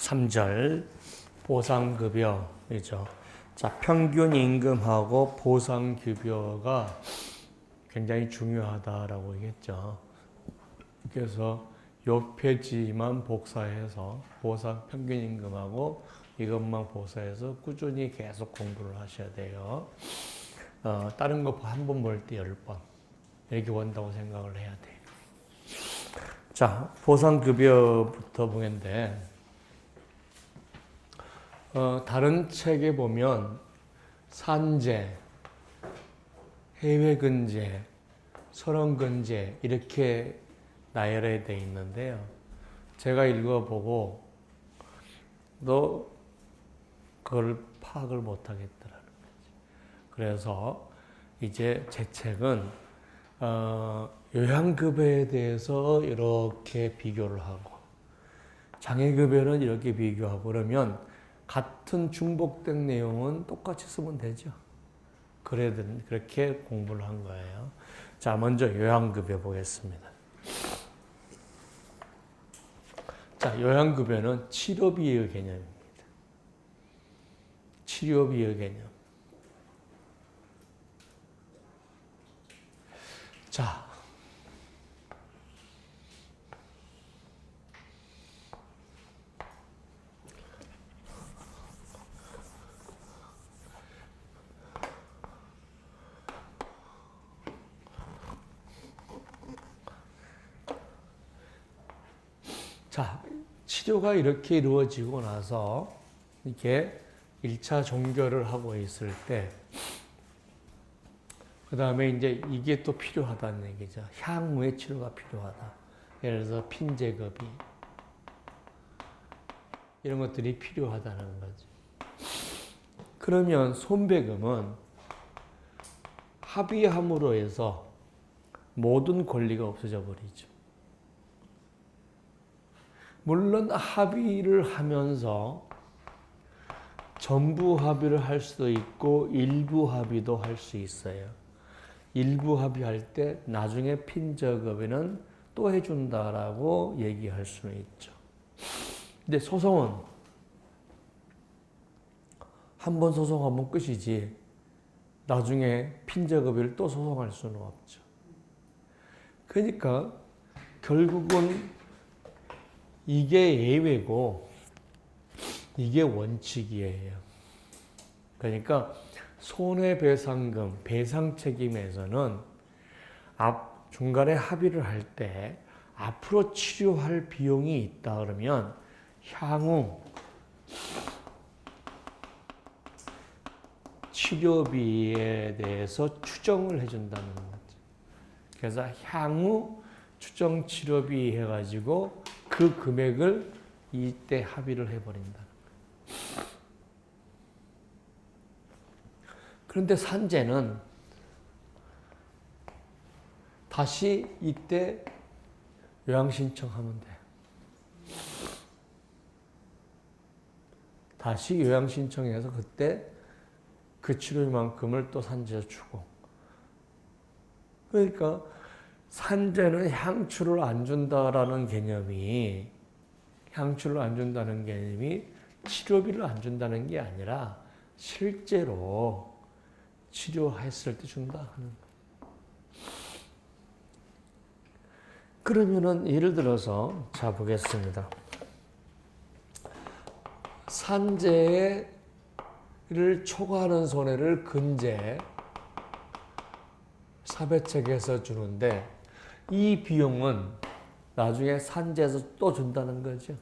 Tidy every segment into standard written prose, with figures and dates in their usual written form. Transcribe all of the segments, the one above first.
3절 보상급여이죠. 자, 평균 임금하고 보상급여가 굉장히 중요하다라고 얘기했죠. 그래서 요 페이지만 복사해서 평균 임금하고 이것만 복사해서 꾸준히 계속 공부를 하셔야 돼요. 다른 거 한 번 볼 때 10번 이렇게 본다고 생각을 해야 돼요. 자, 보상급여부터 보겠는데 다른 책에 보면 산재, 해외근제, 설원근제 이렇게 나열이 되어 있는데요. 제가 읽어보고 너 그걸 파악을 못하겠더라는 거지. 그래서 이제 제 책은 요양급여에 대해서 이렇게 비교를 하고 장애급여는 이렇게 비교하고 그러면 같은 중복된 내용은 똑같이 쓰면 되죠. 그렇게 공부를 한 거예요. 자, 먼저 요양급여 보겠습니다. 자, 요양급여는 치료비의 개념입니다. 치료비의 개념. 자, 치료가 이렇게 이루어지고 나서 이렇게 1차 종결을 하고 있을 때, 그 다음에 이제 이게 또 필요하다는 얘기죠. 향후에 치료가 필요하다. 예를 들어서 핀제거비, 이런 것들이 필요하다는 거죠. 그러면 손배금은 합의함으로 해서 모든 권리가 없어져 버리죠. 물론 합의를 하면서 전부 합의를 할 수도 있고 일부 합의도 할 수 있어요. 일부 합의할 때 나중에 핀저급에는 또 해준다라고 얘기할 수는 있죠. 근데 소송은 한 번 소송하면 끝이지 나중에 핀저급여를 또 소송할 수는 없죠. 그러니까 결국은 이게 예외고 이게 원칙이에요. 그러니까 손해배상금, 배상책임에서는 중간에 합의를 할 때 앞으로 치료할 비용이 있다 그러면 향후 치료비에 대해서 추정을 해준다는 거죠. 그래서 향후 추정 치료비 해가지고 그 금액을 이때 합의를 해버린다. 그런데 산재는 다시 이때 요양신청하면 돼. 다시 요양신청해서 그때 그 치료만큼을 또 산재에 주고. 그러니까 산재는 향출을 안 준다라는 개념이 치료비를 안 준다는 게 아니라 실제로 치료했을 때 준다 하는 거예요. 그러면은 예를 들어서 자 보겠습니다. 산재를 초과하는 손해를 근제 사배책에서 주는데 이 비용은 나중에 산재에서 또 준다는 거죠.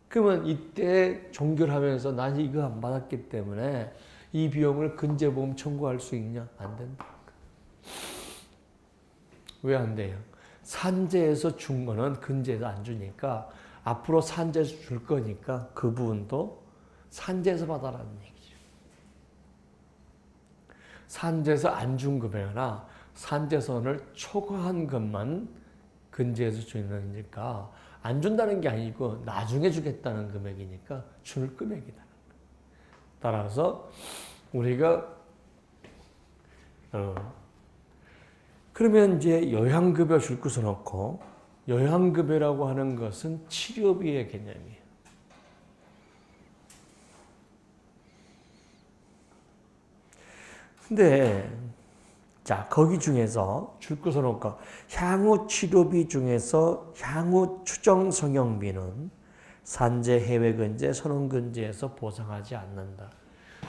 그러면 이때 종결하면서 난 이거 안 받았기 때문에 이 비용을 근제보험 청구할 수 있냐? 안 된다. 왜 안 돼요? 산재에서 준 거는 근제에서 안 주니까 앞으로 산재에서 줄 거니까 그 부분도 산재에서 받아라는 얘기죠. 산재에서 안 준 금액이나 산재선을 초과한 것만 근제에서 주는 거니까 안 준다는 게 아니고 나중에 주겠다는 금액이니까 줄 금액이다. 따라서 우리가 그러면 이제 요양급여 줄 것을 놓고 요양급여라고 하는 것은 치료비의 개념이에요. 근데 자, 거기 중에서 줄거 써놓을까? 향후 치료비 중에서 향후 추정 성형비는 산재, 해외 근제, 선원 근제에서 보상하지 않는다.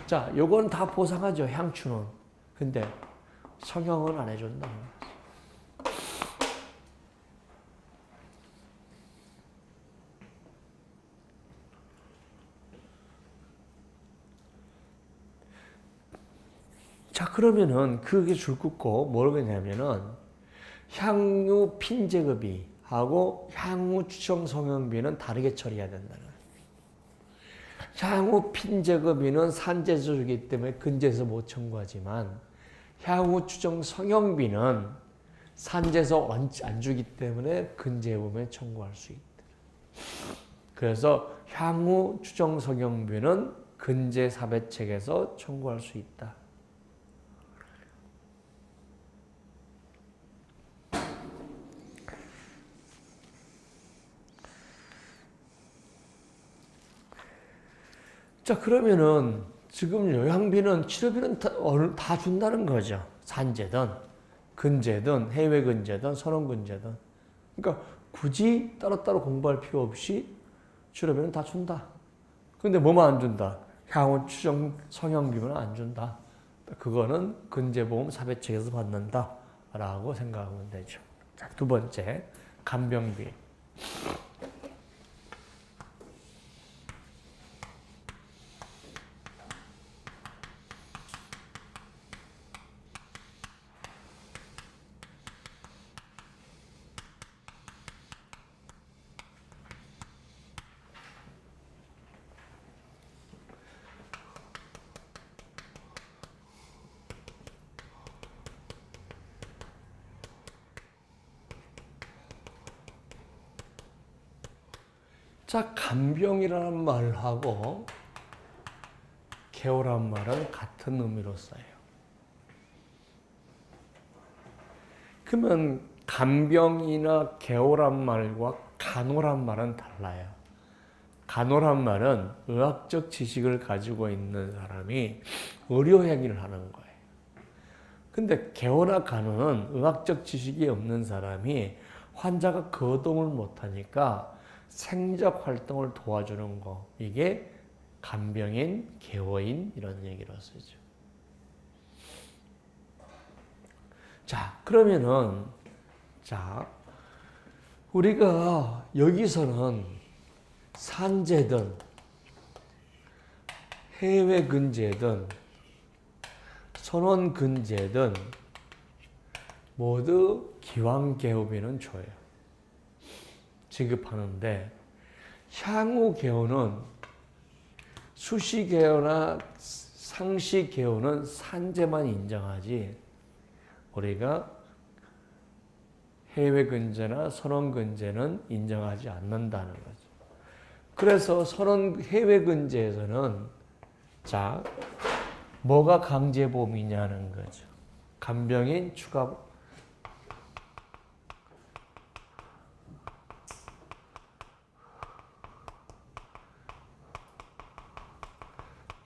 자, 요건 다 보상하죠, 향추는. 근데 성형은 안 해준다. 자, 그러면은 그게 줄 긋고 뭐라고 했냐면은 향후 핀제급이 하고 향후 추정 성형비는 다르게 처리해야 된다는 거예요. 향후 핀제급비는 산재소이기 때문에 근제에서 못 청구하지만 향후 추정 성형비는 산재서 안 주기 때문에 근제보험에 청구할 수 있다. 그래서 향후 추정 성형비는 근제 사배책에서 청구할 수 있다. 자, 그러면은 지금 요양비는 치료비는 다 준다는 거죠. 산재든 근제든 해외 근제든 선원 근제든. 그러니까 굳이 따로따로 공부할 필요 없이 치료비는 다 준다. 근데 뭐만 안 준다? 향후 추정 성형비는 안 준다. 그거는 근제보험 사배책에서 받는다라고 생각하면 되죠. 자, 두 번째, 간병비. 자, 간병이라는 말하고 개호란 말은 같은 의미로 써요. 그러면 간병이나 개호란 말과 간호란 말은 달라요. 간호란 말은 의학적 지식을 가지고 있는 사람이 의료 행위를 하는 거예요. 근데 개호나 간호는 의학적 지식이 없는 사람이 환자가 거동을 못하니까 생적 활동을 도와주는 거. 이게 간병인, 개호인 이런 얘기로 쓰죠. 자, 그러면은 자, 우리가 여기서는 산재든 해외 근제든 선원 근제든 모두 기왕 개호비는 줘요. 지급하는데 향후 개호는 수시 개호나 상시 개호는 산재만 인정하지 우리가 해외 근제나 선원 근제는 인정하지 않는다는 거죠. 그래서 선원 해외 근제에서는 자 뭐가 강제보험이냐는 거죠. 간병인 추가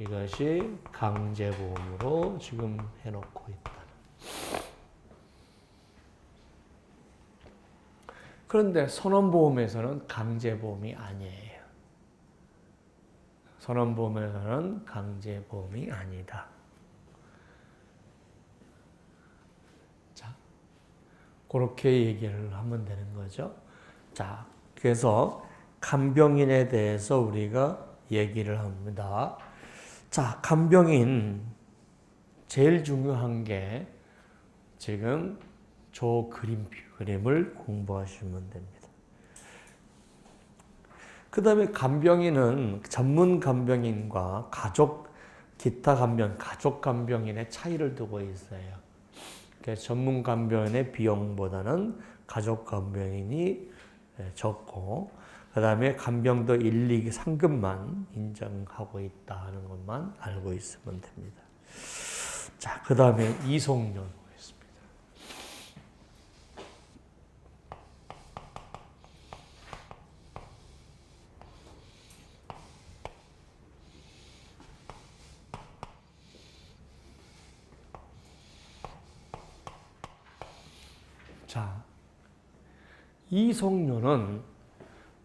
이것이 강제보험으로 지금 해놓고 있다. 그런데 선원보험에서는 강제보험이 아니에요. 선원보험에서는 강제보험이 아니다. 자, 그렇게 얘기를 하면 되는 거죠. 자, 그래서 간병인에 대해서 우리가 얘기를 합니다. 자, 간병인 제일 중요한 게 지금 저 그림을 공부하시면 됩니다. 그 다음에 간병인은 전문 간병인과 기타 간병, 가족 간병인의 차이를 두고 있어요. 그러니까 전문 간병인의 비용보다는 가족 간병인이 적고, 그 다음에 간병도 1, 2기 상급만 인정하고 있다 하는 것만 알고 있으면 됩니다. 자, 그 다음에 이송료. 자, 이송료는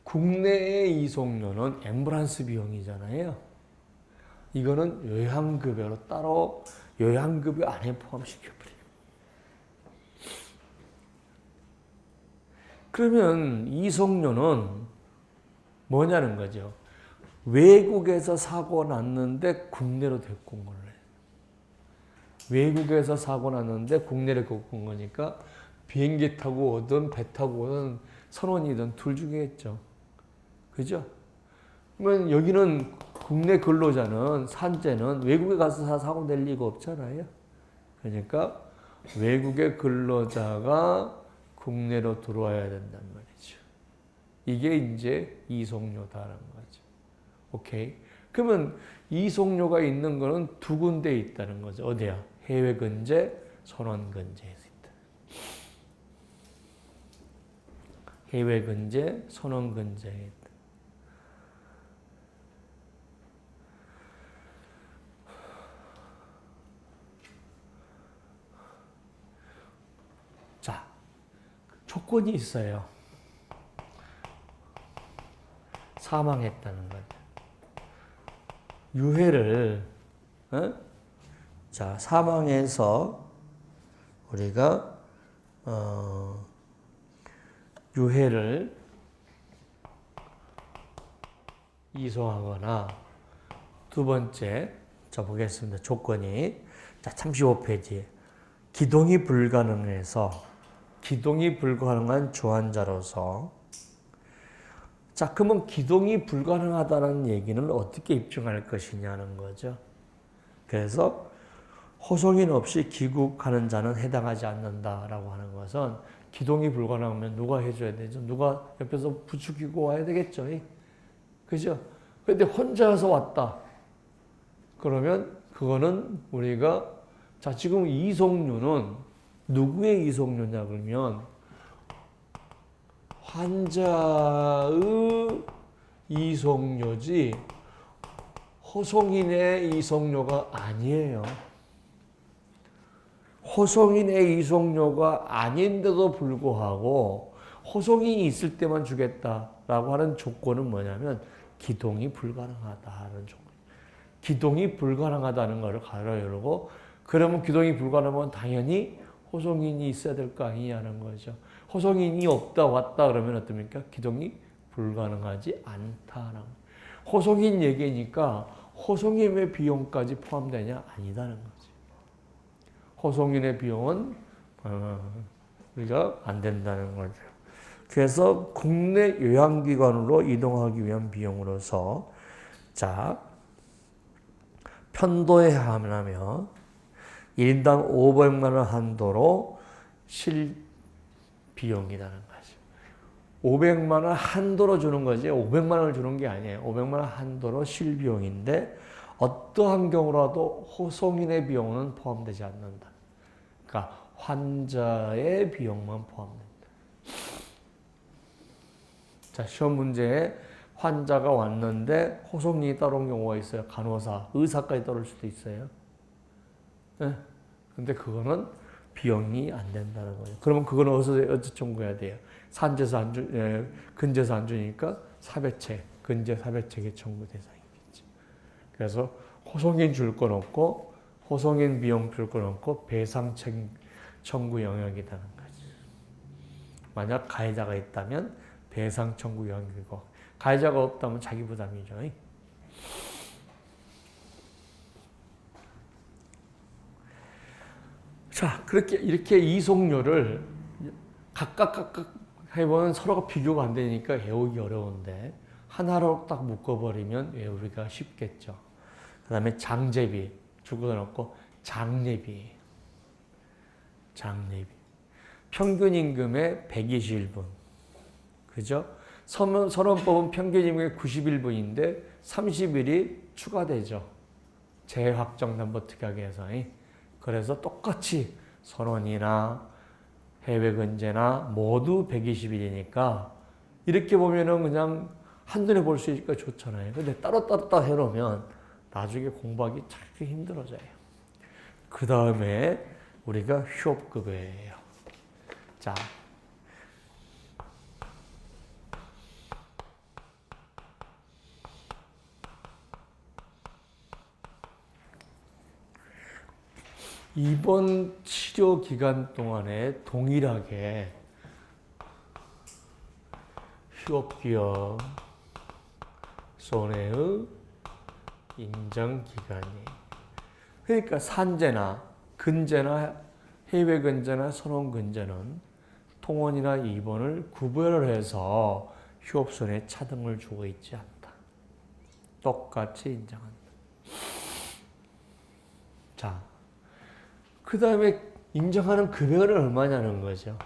국내의 이송료는 앰뷸런스 비용이잖아요. 이거는 요양급여로 따로 요양급여 안에 포함시켜버려요. 그러면 이송료는 뭐냐는 거죠. 외국에서 사고 났는데 국내로 데리고 온 거예요. 외국에서 사고 났는데 국내로 데리고 온 거니까 비행기 타고 오든 배 타고 오든 선원이든 둘 중에겠죠. 그죠? 그러면 여기는 국내 근로자는 산재는 외국에 가서 사고 낼 리가 없잖아요. 그러니까 외국의 근로자가 국내로 들어와야 된단 말이죠. 이게 이제 이송료다라는 거죠. 오케이. 그러면 이송료가 있는 거는 두 군데 있다는 거죠. 어디야? 해외 근제, 선원 근제에서 있다. 해외 근제, 선원 근제에 있다. 자, 조건이 있어요. 사망했다는 거죠. 유해를 자, 사망해서 우리가 유해를 이송하거나 두 번째 자 보겠습니다. 조건이 자 35페이지 기동이 불가능해서 기동이 불가능한 조환자로서 자 그러면 기동이 불가능하다는 얘기는 어떻게 입증할 것이냐는 거죠. 그래서 호송인 없이 귀국하는 자는 해당하지 않는다라고 하는 것은 기동이 불가능하면 누가 해줘야 되죠? 누가 옆에서 부추기고 와야 되겠죠? 그죠? 근데 혼자서 왔다. 그러면 그거는 우리가 자 지금 이송료는 누구의 이송료냐 그러면 환자의 이송료지 호송인의 이송료가 아니에요. 호송인의 이송료가 아닌데도 불구하고 호송인이 있을 때만 주겠다라고 하는 조건은 뭐냐면 기동이 불가능하다는 조건. 기동이 불가능하다는 것을 가로 열고 그러면 기동이 불가능하면 당연히 호송인이 있어야 될 거 아니냐는 거죠. 호송인이 없다 왔다 그러면 어떻습니까? 기동이 불가능하지 않다라는 호송인 얘기니까 호송인의 비용까지 포함되냐? 아니다는 거지. 호송인의 비용은 우리가 안 된다는 거죠. 그래서 국내 요양기관으로 이동하기 위한 비용으로서 자 편도에 하면 1인당 500만 원 한도로 실 비용이라는 거죠. 500만 원 한도로 주는 거지 500만 원을 주는 게 아니에요. 500만 원 한도로 실 비용인데 어떠한 경우라도 호송인의 비용은 포함되지 않는다. 그러니까 환자의 비용만 포함된다. 자, 시험 문제에 환자가 왔는데 호송인이 따라온 경우가 있어요. 간호사, 의사까지 따를 수도 있어요. 네. 근데 그거는 비용이 안 된다는 거예요. 그러면 그거는 어디서 청구해야 돼요? 산재서 안 주, 근제서 안 주니까 사배책, 근제 사배책의 청구 대상이겠죠. 그래서 호송인 줄 건 없고 호송인 비용 줄 건 없고 배상 청구 영역이라는 거죠. 만약 가해자가 있다면 배상 청구 영역이고 가해자가 없다면 자기 부담이죠. 자, 이렇게 이송료를 각각 해보면 서로가 비교가 안 되니까 외우기 어려운데 하나로 딱 묶어버리면 외우기가 쉽겠죠. 그 다음에 장제비 죽어놓고 장례비. 평균 임금의 121분. 그죠? 선언법은 평균 임금의 91분인데 30일이 추가되죠. 재확정담보 특약에서. 그래서 똑같이 선원이나 해외 근제나 모두 120일이니까 이렇게 보면은 그냥 한눈에 볼 수 있으니까 좋잖아요. 근데 따로 해놓으면 나중에 공부하기 참 힘들어져요. 그 다음에 우리가 휴업급여예요. 자, 이번 치료 기간 동안에 동일하게 휴업기업 손해의 인정 기간이, 그러니까 산재나 근재나 해외 근재나 선원 근재는 통원이나 입원을 구별을 해서 휴업 손해 차등을 주고 있지 않다. 똑같이 인정한다. 자, 그 다음에 인정하는 금액은 얼마냐는 거죠.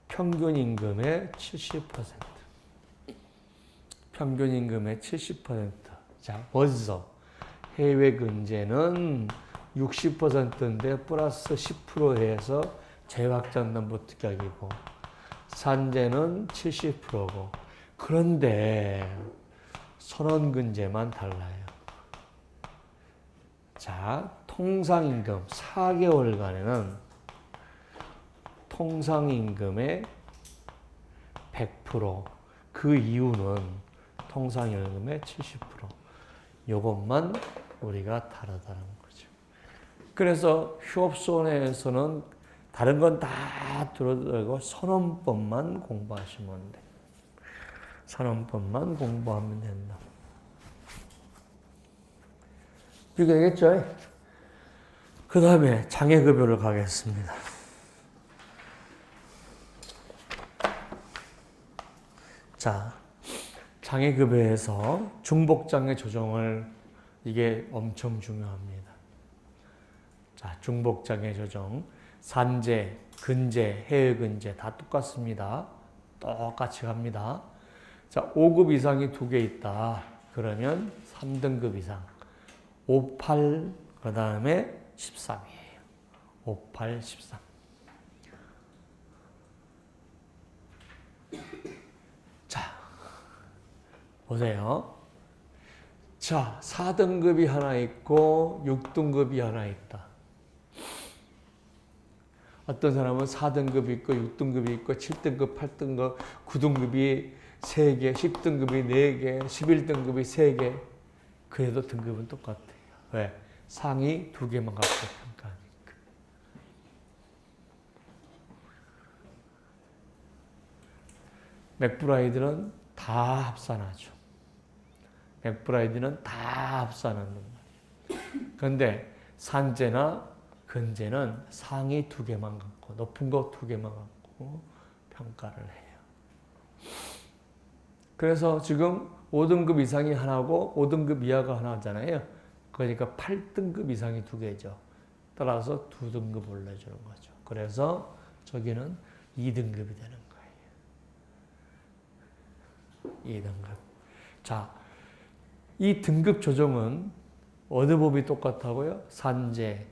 평균 임금의 70%. 평균 임금의 70%. 자, 벌써 해외 근제는 60%인데 플러스 10% 해서 재확정담보 특약이고, 산재는 70%고, 그런데 선원근제만 달라요. 자, 통상임금 4개월간에는 통상임금의 100%, 그 이유는 통상임금의 70%. 요것만 우리가 다르다는 거죠. 그래서 휴업손해에서는 다른 건 다 들어들고 선언법만 공부하시면 돼. 선언법만 공부하면 된다. 이렇게 되겠죠? 그 다음에 장애급여를 가겠습니다. 자, 장애급여에서 중복장애 조정을, 이게 엄청 중요합니다. 자, 중복장애 조정, 산재, 근재, 해외근재 다 똑같습니다. 똑같이 갑니다. 자, 5급 이상이 2개 있다. 그러면 3등급 이상. 5, 8, 그 다음에 13이에요. 5, 8, 13. 자, 보세요. 자, 4등급이 하나 있고 6등급이 하나 있다. 어떤 사람은 4등급이 있고 6등급이 있고 7등급, 8등급, 9등급이 3개, 10등급이 4개, 11등급이 3개. 그래도 등급은 똑같아요. 왜? 상위 2개만 갖고 평가하니까. 맥브라이드는 다 합산하죠. 맥브라이드는 다 합산하는 거예요. 그런데 산재나 근재는 상위 2개만 갖고, 높은 거 2개만 갖고 평가를 해요. 그래서 지금 5등급 이상이 하나고 5등급 이하가 하나잖아요. 그러니까 8등급 이상이 2개죠. 따라서 2등급 올려주는 거죠. 그래서 저기는 2등급이 되는 거예요. 2등급. 자, 이 등급 조정은 어느 법이 똑같다고요? 산재,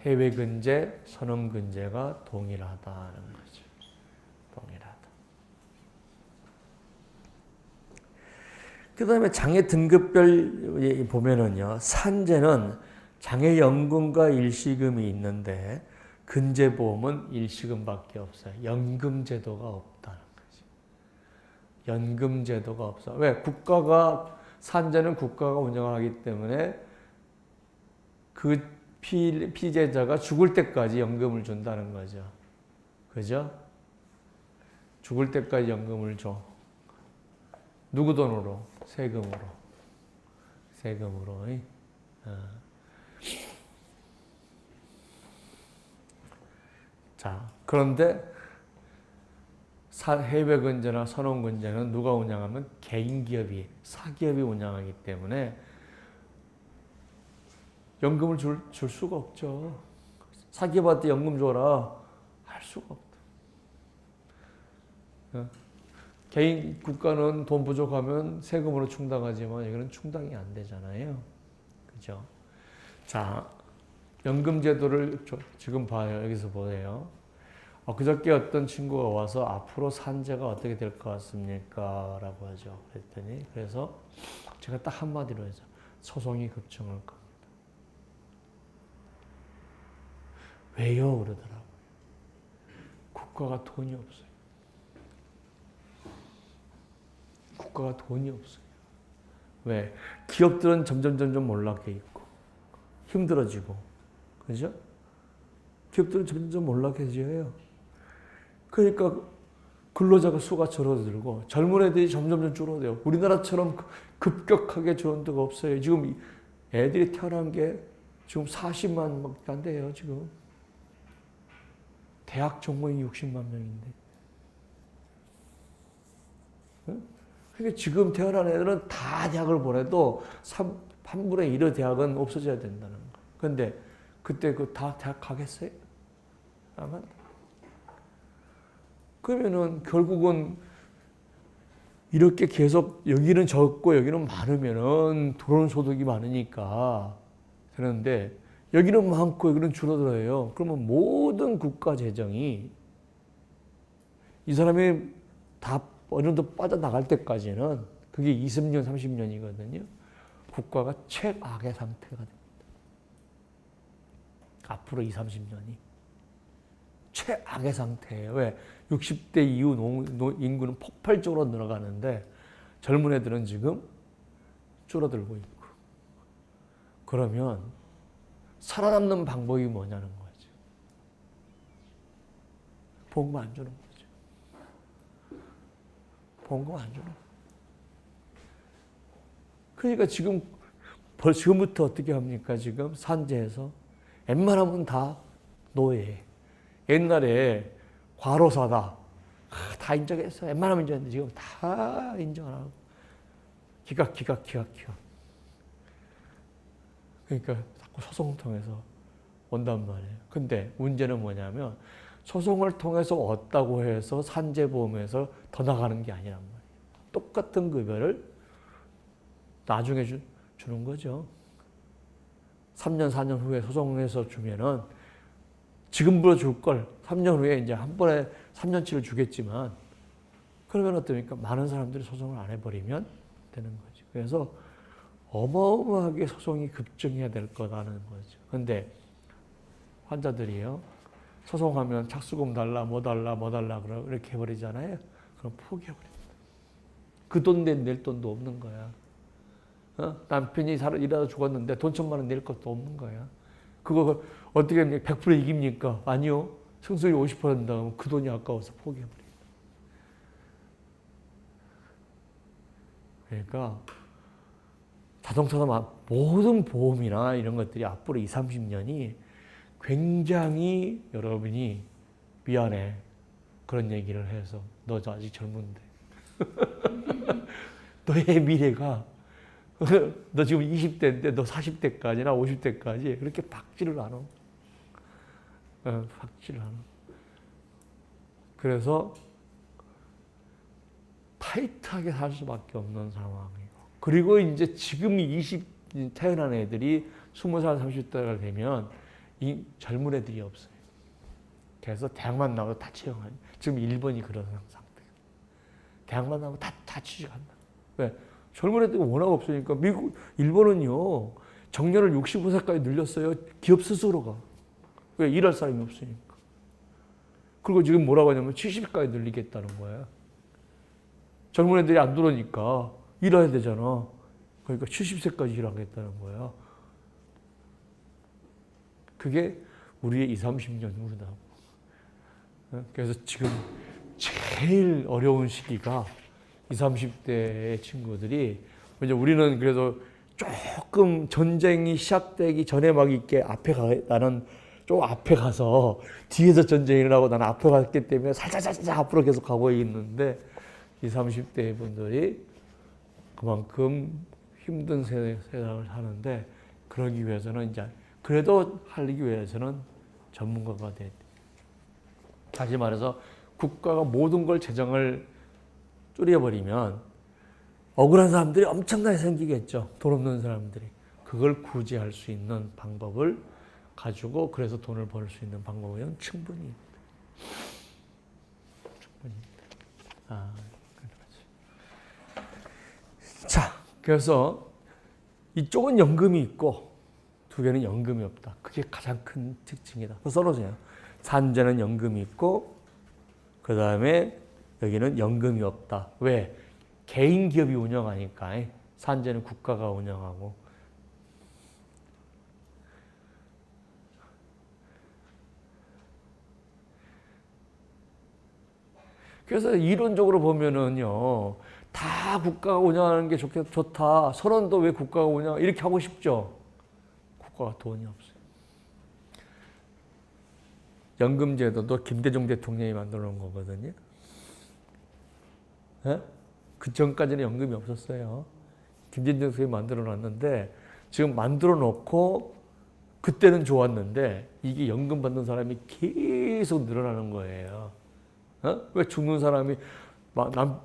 해외근제, 선언근제가 동일하다는 거죠. 동일하다. 그 다음에 장애 등급별 보면은요, 산재는 장애연금과 일시금이 있는데, 근제보험은 일시금밖에 없어요. 연금제도가 없다는 거죠. 연금제도가 없어. 왜? 산재는 국가가 운영하기 때문에 그 피해자가 죽을 때까지 연금을 준다는 거죠. 그죠? 죽을 때까지 연금을 줘. 누구 돈으로? 세금으로. 세금으로. 자, 그런데 해외근제나 선원근제는 누가 운영하면 개인기업이, 사기업이 운영하기 때문에 연금을 줄 수가 없죠. 사기업한테 연금 줘라 할 수가 없다. 개인 국가는 돈 부족하면 세금으로 충당하지만 여기는 충당이 안 되잖아요. 그죠? 자, 연금제도를 지금 봐요. 여기서 보세요. 그저께 어떤 친구가 와서 앞으로 산재가 어떻게 될 것 같습니까? 라고 하죠. 그래서 제가 딱 한마디로 해서 소송이 급증할 겁니다. 왜요? 그러더라고요. 국가가 돈이 없어요. 국가가 돈이 없어요. 왜? 기업들은 점점 몰락해 있고 힘들어지고, 그죠? 기업들은 점점 몰락해져요. 그러니까 근로자가 수가 줄어들고 젊은 애들이 점점 줄어들어요. 우리나라처럼 급격하게 줄어든 데가 없어요. 지금 애들이 태어난 게 지금 40만밖에 안 돼요. 지금 대학 전공이 60만 명인데. 그러니까 지금 태어난 애들은 다 대학을 보내도 3분의 1의 대학은 없어져야 된다는 거예요. 그런데 그때 다 대학 가겠어요? 안 간다. 그러면은 결국은 이렇게 계속 여기는 적고 여기는 많으면은 들어오는 소득이 많으니까 되는데 여기는 많고 여기는 줄어들어요. 그러면 모든 국가 재정이 이 사람이 다 어느 정도 빠져나갈 때까지는 그게 20년, 30년이거든요. 국가가 최악의 상태가 됩니다. 앞으로 20, 30년이. 최악의 상태예요. 왜? 60대 이후 인구는 폭발적으로 늘어가는데 젊은 애들은 지금 줄어들고 있고. 그러면 살아남는 방법이 뭐냐는 거죠. 봉급 안 주는 거죠. 봉급 안 주는 거죠. 그러니까 지금부터 어떻게 합니까? 지금 산재에서 웬만하면 다 노예. 옛날에 과로사다. 다 인정했어. 웬만하면 인정했는데 지금 다 인정 안 하고. 기각. 그러니까 자꾸 소송 통해서 온단 말이에요. 근데 문제는 뭐냐면 소송을 통해서 얻다고 해서 산재보험에서 더 나가는 게 아니란 말이에요. 똑같은 급여를 나중에 주는 거죠. 3년, 4년 후에 소송해서 주면은 지금부터 줄 걸 3년 후에 이제 한 번에 3년치를 주겠지만 그러면 어떻습니까? 많은 사람들이 소송을 안 해버리면 되는 거죠. 그래서 어마어마하게 소송이 급증해야 될 거라는 거죠. 그런데 환자들이요. 소송하면 착수금 달라, 뭐 달라 이렇게 해버리잖아요. 그럼 포기해버립니다. 그 돈 낼 돈도 없는 거야. 남편이 일하다 죽었는데 돈 1,000만 원 낼 것도 없는 거야. 그거 어떻게 100% 이깁니까? 아니요. 승수율이 50% 나오면 그 돈이 아까워서 포기해버립니다. 그러니까 자동차나 모든 보험이나 이런 것들이 앞으로 20, 30년이 굉장히 여러분이 미안해. 그런 얘기를 해서 너 아직 젊은데. 너의 미래가 너 지금 20대인데 너 40대까지나 50대까지 그렇게 박지를 않아. 박지를 않아. 그래서 타이트하게 살 수밖에 없는 상황이고. 그리고 이제 지금 태어난 애들이 20살, 30대가 되면 이 젊은 애들이 없어요. 그래서 대학만 나와도 다 채용하니. 지금 일본이 그런 상태예요. 대학만 나오면 다 취직한다. 왜? 젊은 애들이 워낙 없으니까. 일본은요, 정년을 65세까지 늘렸어요. 기업 스스로가. 왜? 일할 사람이 없으니까. 그리고 지금 뭐라고 하냐면 70까지 늘리겠다는 거야. 젊은 애들이 안 들어오니까 일해야 되잖아. 그러니까 70세까지 일하겠다는 거야. 그게 우리의 20, 30년 후라고. 그래서 지금 제일 어려운 시기가 20, 30대의 친구들이, 이제 우리는 그래도 조금 전쟁이 시작되기 전에 막 이렇게 나는 좀 앞에 가서 뒤에서 전쟁이 일어나고 나는 앞에 갔기 때문에 살짝 앞으로 계속 가고 있는데 20, 30대 분들이 그만큼 힘든 세상을 사는데 그러기 위해서는 이제 그래도 하기 위해서는 전문가가 돼야 돼. 다시 말해서 국가가 모든 걸 재정을 줄여버리면 억울한 사람들이 엄청나게 생기겠죠. 돈 없는 사람들이. 그걸 구제할 수 있는 방법을 가지고 그래서 돈을 벌 수 있는 방법은 충분히 있다. 충분히 있다. 자, 그래서 이쪽은 연금이 있고 두 개는 연금이 없다. 그게 가장 큰 특징이다. 써놓으세요. 산재는 연금이 있고 그 다음에 여기는 연금이 없다. 왜? 개인 기업이 운영하니까. 산재는 국가가 운영하고. 그래서 이론적으로 보면은요, 다 국가가 운영하는 게 좋다. 선언도 왜 국가가 운영, 이렇게 하고 싶죠? 국가가 돈이 없어요. 연금제도도 김대중 대통령이 만들어 놓은 거거든요. 네? 그 전까지는 연금이 없었어요. 김대중 대통령이 만들어 놨는데, 지금 만들어 놓고, 그때는 좋았는데, 이게 연금 받는 사람이 계속 늘어나는 거예요. 어? 왜 죽는 사람이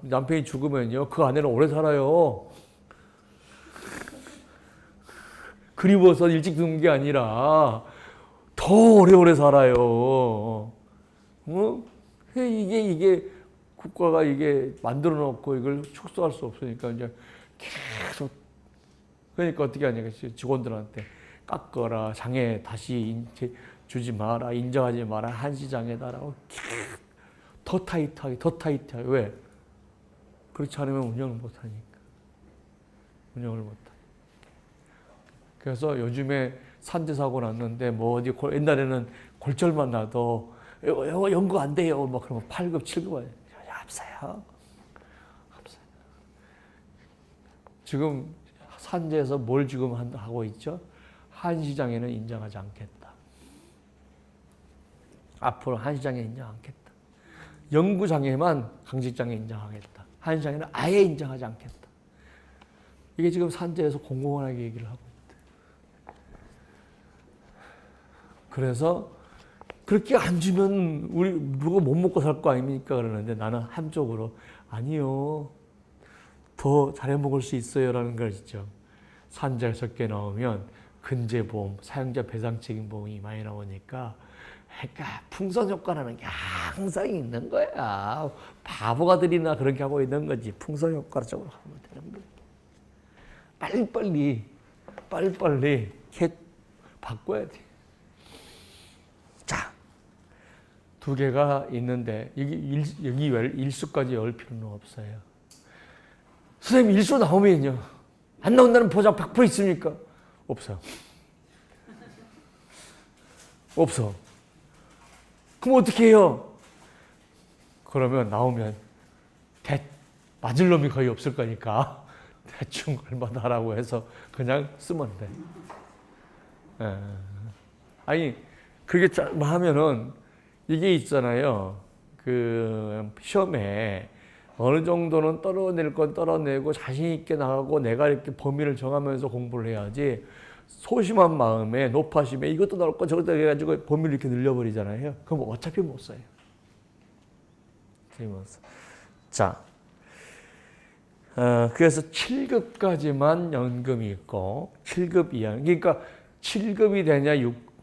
남편이 죽으면요 그 아내는 오래 살아요. 그리워서 일찍 죽는 게 아니라 더 오래오래 살아요. 어? 이게 국가가 이게 만들어 놓고 이걸 축소할 수 없으니까 이제 계속 그러니까 어떻게 하냐 직원들한테 깎거라 장애 다시 주지 마라 인정하지 마라 한시장에다라고 더 타이트하게. 왜? 그렇지 않으면 운영을 못하니까. 운영을 못하니까. 그래서 요즘에 산재 사고 났는데 뭐 어디 옛날에는 골절만 나도 연구 안 돼요. 막 그러면 8급, 7급 없어요. 지금 산재에서 뭘 지금 하고 있죠? 한시장에는 인정하지 않겠다. 앞으로 한시장에 인정 않겠다. 연구장애만 강직장애 인정하겠다. 한시장에는 아예 인정하지 않겠다. 이게 지금 산재에서 공공연하게 얘기를 하고 있대. 그래서 그렇게 안 주면 우리 누가 못 먹고 살 거 아닙니까? 그러는데 나는 한쪽으로 아니요. 더 잘해 먹을 수 있어요라는 걸 있죠. 산재가 적게 나오면 근제보험, 사용자 배상 책임 보험이 많이 나오니까 그러니까 풍선 효과라는 게 항상 있는 거야. 바보가들이나 그렇게 하고 있는 거지. 풍선 효과적으로 하면 되는 거야. 빨리빨리 바꿔야 돼. 자, 두 개가 있는데 여기 일수까지 열 필요는 없어요. 선생님 일수 나오면요. 안 나온다는 보장 100% 있습니까? 없어요. 없어. 그럼 어떻게 해요? 그러면 나오면 맞을 놈이 거의 없을 거니까 대충 얼마나 하라고 해서 그냥 쓰면 돼. 아니 그게 하면은 이게 있잖아요. 그 시험에 어느 정도는 떨어낼 건 떨어내고 자신 있게 나가고 내가 이렇게 범위를 정하면서 공부를 해야지 소심한 마음에 높아심에 이것도 나올 거 저것도 해가지고 범위를 이렇게 늘려버리잖아요. 그럼 어차피 못 써요. 자, 그래서 7급까지만 연금이 있고 7급 이하 그러니까 7급이 되냐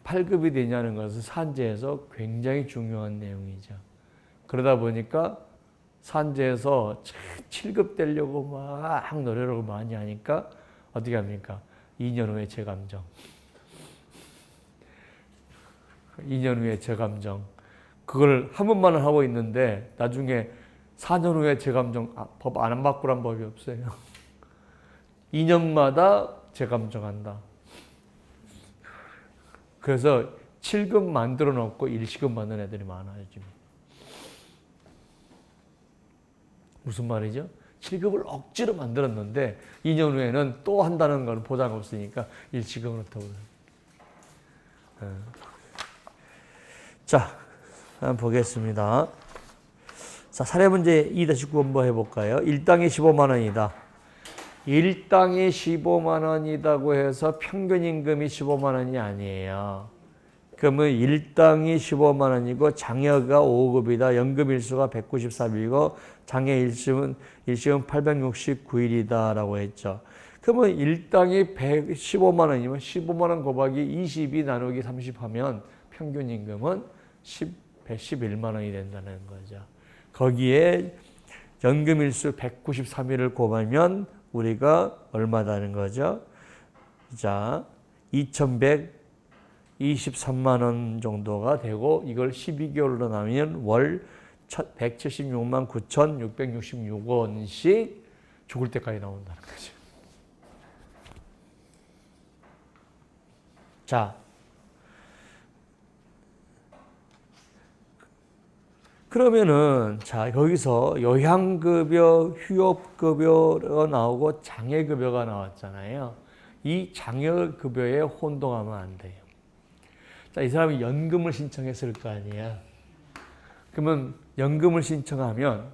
8급이 되냐는 것은 산재에서 굉장히 중요한 내용이죠. 그러다 보니까 산재에서 7급 되려고 막 노력을 많이 하니까 어떻게 합니까? 2년 후에 재감정. 2년 후에 재감정. 그걸 한 번만 하고 있는데 나중에 4년 후에 재감정 법 안 바꾸란 법이 없어요. 2년마다 재감정한다. 그래서 7급 만들어 놓고 일시급 받는 애들이 많아요, 지금. 무슨 말이죠? 7급을 억지로 만들었는데 2년 후에는 또 한다는 건 보장 없으니까 일시급은 없다고. 자, 한번 보겠습니다. 자, 사례문제 2-9 한번 해볼까요? 일당이 15만 원이다. 일당이 15만 원이라고 해서 평균 임금이 15만 원이 아니에요. 그러면 일당이 15만 원이고 장여가 5급이다. 연금 일수가 193일이고 장여 일수는 869일이다 라고 했죠. 그러면 일당이 15만 원이면 15만 원 곱하기 22 나누기 30 하면 평균 임금은 111만 원이 된다는 거죠. 거기에 연금 일수 193일을 곱하면 우리가 얼마다는 거죠? 자, 2123만 원 정도가 되고 이걸 12개월로 나누면 월 176만 9,666원씩 죽을 때까지 나온다는 거죠. 자, 그러면은 자 여기서 요양급여, 휴업급여가 나오고 장애급여가 나왔잖아요. 이 장애급여에 혼동하면 안 돼요. 자, 이 사람이 연금을 신청했을 거 아니야. 그러면 연금을 신청하면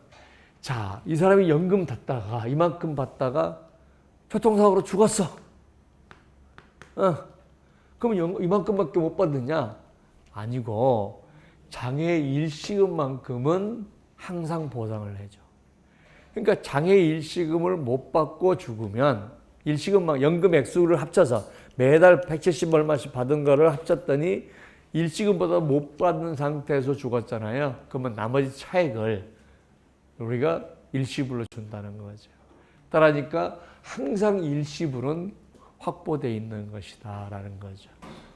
자, 이 사람이 연금 받다가 이만큼 받다가 교통사고로 죽었어. 그럼 이만큼밖에 못 받느냐? 아니고 장애 일시금만큼은 항상 보상을 해줘. 그러니까 장애 일시금을 못 받고 죽으면 일시금만 연금 액수를 합쳐서 매달 170 얼마씩 받은 거를 합쳤더니 일시금보다 못 받는 상태에서 죽었잖아요. 그러면 나머지 차액을 우리가 일시불로 준다는 거죠. 따라니까 항상 일시불은 확보되어 있는 것이다라는 거죠.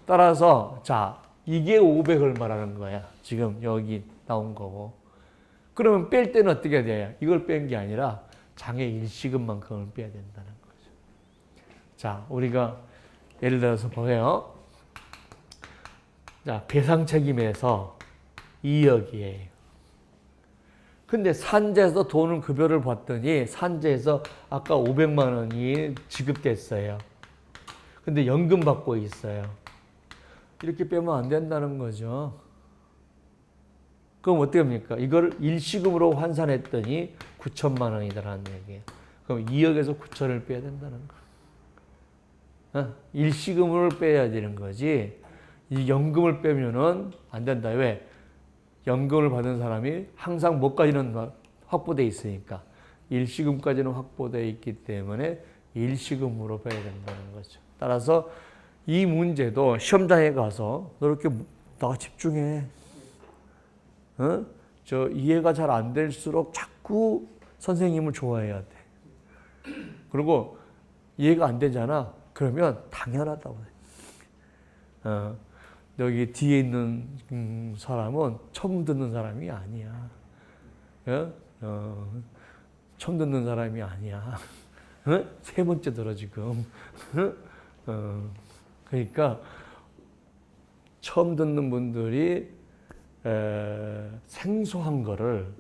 따라서 자 이게 500 얼마라는 거야. 지금 여기 나온 거고. 그러면 뺄 때는 어떻게 돼요? 이걸 뺀 게 아니라 장애 일시금만큼을 빼야 된다는 거죠. 자, 우리가 예를 들어서 보세요. 자, 배상 책임에서 2억이에요. 근데 산재에서 돈을 급여를 받더니 산재에서 아까 500만 원이 지급됐어요. 근데 연금 받고 있어요. 이렇게 빼면 안 된다는 거죠. 그럼 어떻게 합니까? 이걸 일시금으로 환산했더니 9천만 원이다라는 얘기예요. 그럼 2억에서 9천을 빼야 된다는 거. 일시금을 빼야 되는 거지. 이 연금을 빼면은 안 된다. 왜? 연금을 받은 사람이 항상 뭐까지는 확보되어 있으니까 일시금까지는 확보되어 있기 때문에 일시금으로 빼야 된다는 거죠. 따라서 이 문제도 시험장에 가서 너 이렇게 나 집중해. 저 이해가 잘 안 될수록 자꾸 선생님을 좋아해야 돼. 그리고 이해가 안 되잖아. 그러면 당연하다고 해. 여기 뒤에 있는 사람은 처음 듣는 사람이 아니야. 처음 듣는 사람이 아니야. 세 번째 들어 지금. 그러니까 처음 듣는 분들이 생소한 거를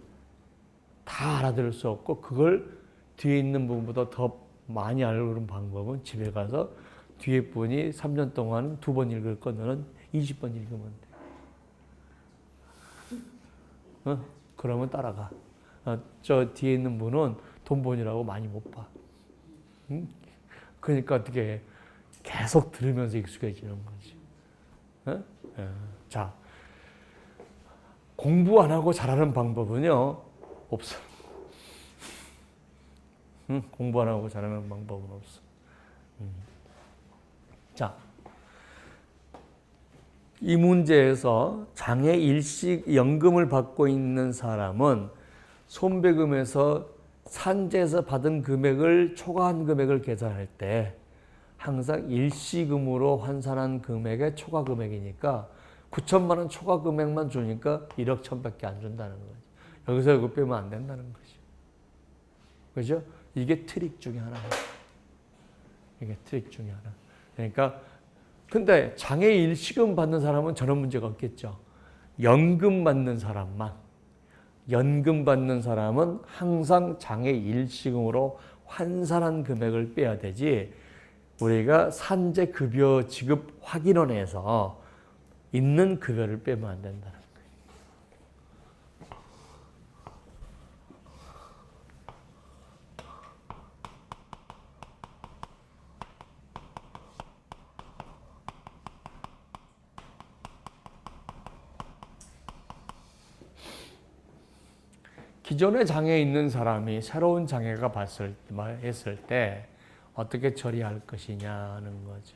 다 알아들을 수 없고 그걸 뒤에 있는 분보다 더 많이 알아보는 방법은 집에 가서 뒤에 분이 3년 동안 2번 읽을 거 너는 20번 읽으면 돼. 그러면 따라가. 저 뒤에 있는 분은 돈 버느라고 많이 못 봐. 그러니까 어떻게 해? 계속 들으면서 익숙해지는 거지. 자, 공부 안 하고 잘하는 방법은요, 없어. 공부 안 하고 잘하는 방법은 없어. 자, 이 문제에서 장애 일시 연금을 받고 있는 사람은 손배금에서 산재에서 받은 금액을 초과한 금액을 계산할 때 항상 일시금으로 환산한 금액의 초과 금액이니까 9천만 원 초과 금액만 주니까 1억 1천밖에 안 준다는 거죠. 여기서 이거 빼면 안 된다는 거죠. 그죠? 이게 트릭 중에 하나예요. 이게 트릭 중에 하나. 그러니까 근데 장애 일시금 받는 사람은 저런 문제가 없겠죠. 연금 받는 사람만. 연금 받는 사람은 항상 장애 일시금으로 환산한 금액을 빼야 되지 우리가 산재 급여 지급 확인원에서 있는 급여를 빼면 안 된다는 거예요. 기존의 장애에 있는 사람이 새로운 장애가 했을 때 어떻게 처리할 것이냐는 거죠.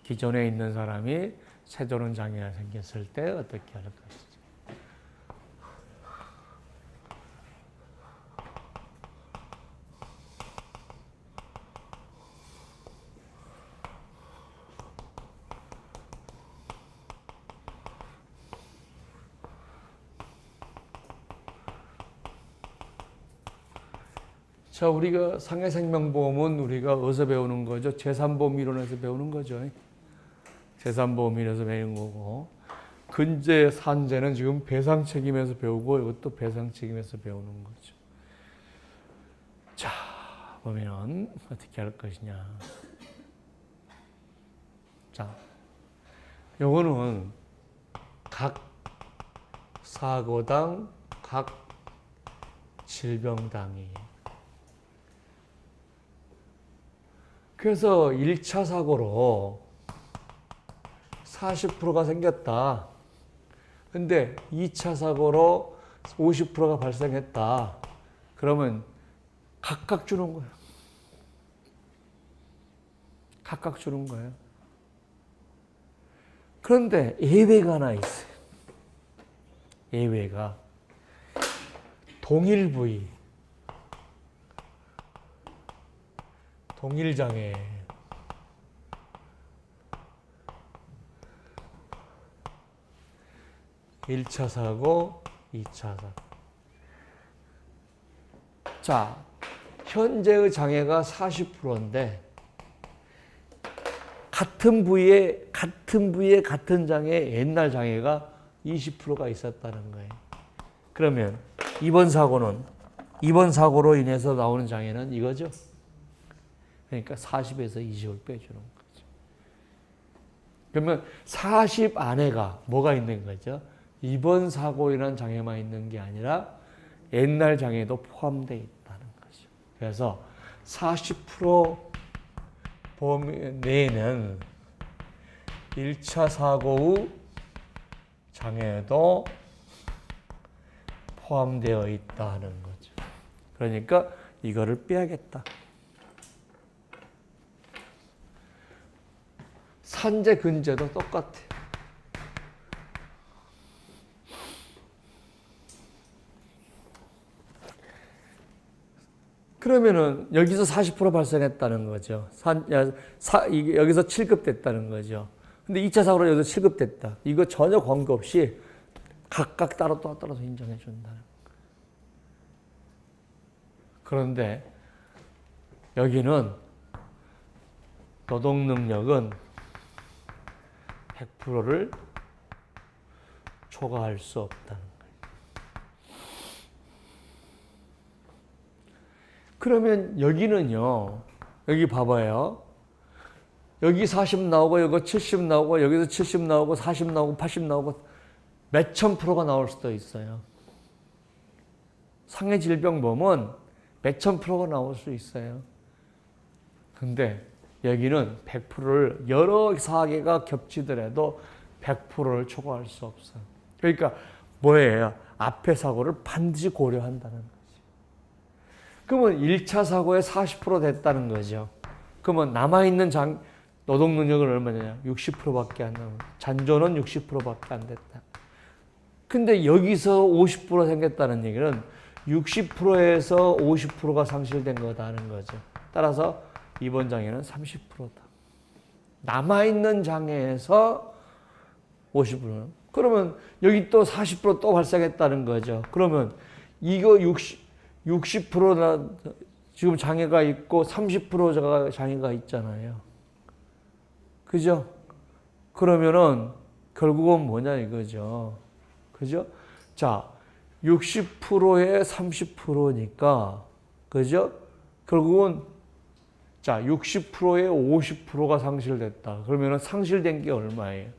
기존에 있는 사람이 새로운 장애가 생겼을 때 어떻게 할 것이죠. 자, 우리가 상해생명보험은 우리가 어디서 배우는 거죠? 재산보험 이론에서 배우는 거죠. 재산보험 이론에서 배우는 거고, 근제, 산재는 지금 배상책임에서 배우고, 이것도 배상책임에서 배우는 거죠. 자, 보면 어떻게 할 것이냐. 자, 요거는 각 사고당, 각 질병당이에요. 그래서 1차 사고로 40%가 생겼다. 근데 2차 사고로 50%가 발생했다. 그러면 각각 주는 거예요. 각각 주는 거예요. 그런데 예외가 하나 있어요. 예외가 동일 부위, 동일장애, (1차) 사고, (2차) 사고. 자, 현재의 장애가 40%인데 같은 부위에 같은 장애, 옛날 장애가 20%가 있었다는 거예요. 그러면 이번 사고로 인해서 나오는 장애는 이거죠. 그러니까 40에서 20을 빼주는 거죠. 그러면 40 안에가 뭐가 있는 거죠? 이번 사고이라는 장애만 있는 게 아니라 옛날 장애도 포함되어 있다는 거죠. 그래서 40% 범위 내에는 1차 사고 후 장애도 포함되어 있다는 거죠. 그러니까 이거를 빼야겠다. 산재, 근재도 똑같아. 그러면은 여기서 40% 발생했다는 거죠. 여기서 7급 됐다는 거죠. 근데 2차 사고로 여기서 7급 됐다. 이거 전혀 관계없이 각각 따라서 인정해 준다는 거예요. 그런데 여기는 노동 능력은 100%를 초과할 수 없다는 거예요. 그러면 여기는요, 여기 봐봐요. 여기 40 나오고, 여기 70 나오고, 여기서 70 나오고, 40 나오고, 80 나오고, 몇천 프로가 나올 수도 있어요. 상해질병보험은 몇천 프로가 나올 수 있어요. 근데 여기는 100%를 여러 사계가 겹치더라도 100%를 초과할 수 없어요. 그러니까 뭐예요? 앞에 사고를 반드시 고려한다는 거죠. 그러면 1차 사고에 40% 됐다는 거죠. 그러면 남아있는 노동 능력은 얼마냐? 60%밖에 안 남아요. 잔존은 60%밖에 안 됐다. 근데 여기서 50% 생겼다는 얘기는 60%에서 50%가 상실된 거다는 거죠. 따라서 이번 장애는 30%다. 남아있는 장애에서 50%. 그러면 여기 또 40% 또 발생했다는 거죠. 그러면 이거 60%나 지금 장애가 있고 30%가 장애가 있잖아요. 그죠? 그러면은 결국은 뭐냐 이거죠. 그죠? 자, 60%에 30%니까, 그죠? 결국은, 자, 60%에 50%가 상실됐다. 그러면은 상실된 게 얼마예요?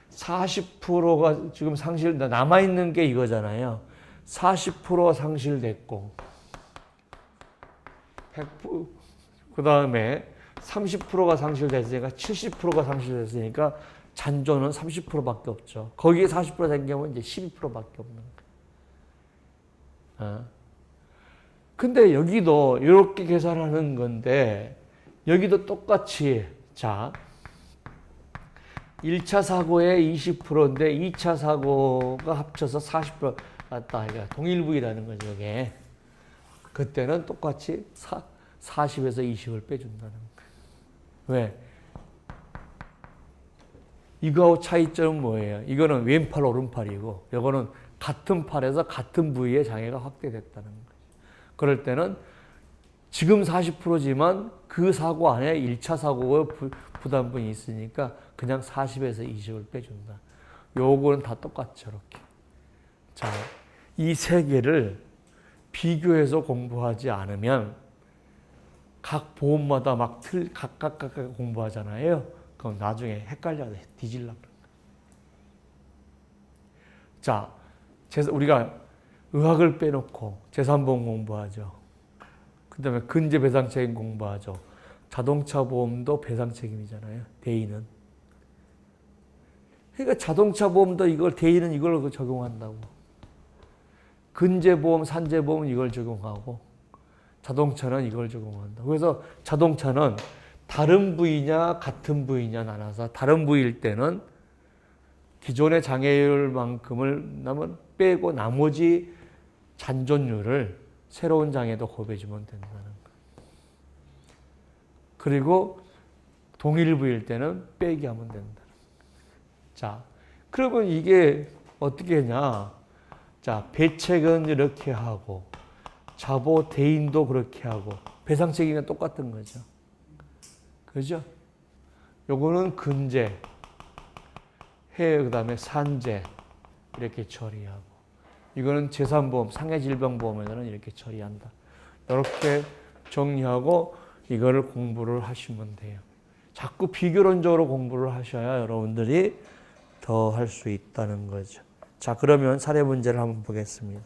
40%가 지금 남아있는 게 이거잖아요. 40% 상실됐고, 100%, 그 다음에 30%가 상실됐으니까 70%가 상실됐으니까 잔존은 30%밖에 없죠. 거기에 40% 생기면 이제 12%밖에 없는 거예요. 근데 여기도 이렇게 계산하는 건데, 여기도 똑같이, 자, 1차 사고에 20%인데 2차 사고가 합쳐서 40% 났다. 그러니까 동일부위라는 거죠, 이게. 그때는 똑같이 40에서 20을 빼준다는 거예요. 왜? 이거하고 차이점은 뭐예요? 이거는 왼팔, 오른팔이고, 이거는 같은 팔에서 같은 부위에 장애가 확대됐다는 거죠. 그럴 때는 지금 40%지만 그 사고 안에 1차 사고의 부담분이 있으니까 그냥 40에서 20을 빼준다. 요거는 다 똑같죠, 이렇게. 자, 이 세 개를 비교해서 공부하지 않으면 각 보험마다 막 각각 공부하잖아요. 그럼 나중에 헷갈려서 뒤질라 그런 거예요. 자, 우리가 의학을 빼놓고 재산보험 공부하죠. 그 다음에 근저배상책임 공부하죠. 자동차 보험도 배상책임이잖아요. 대인은. 그러니까 자동차 보험도 대인은 이걸 적용한다고. 근저보험, 산재보험은 이걸 적용하고 자동차는 이걸 적용한다. 그래서 자동차는 다른 부위냐 같은 부위냐 나눠서 다른 부위일 때는 기존의 장애율만큼을 빼고 나머지 잔존율을 새로운 장애도 곱해주면 된다는 거예요. 그리고 동일 부위일 때는 빼기 하면 된다는 거예요. 자, 그러면 이게 어떻게 하냐? 자, 배책은 이렇게 하고 자보 대인도 그렇게 하고 배상 책임은 똑같은 거죠. 그죠? 요거는 근제, 그다음에 산재 이렇게 처리하고 이거는 재산보험, 상해질병보험에서는 이렇게 처리한다. 이렇게 정리하고 이거를 공부를 하시면 돼요. 자꾸 비교론적으로 공부를 하셔야 여러분들이 더 할 수 있다는 거죠. 자, 그러면 사례 문제를 한번 보겠습니다.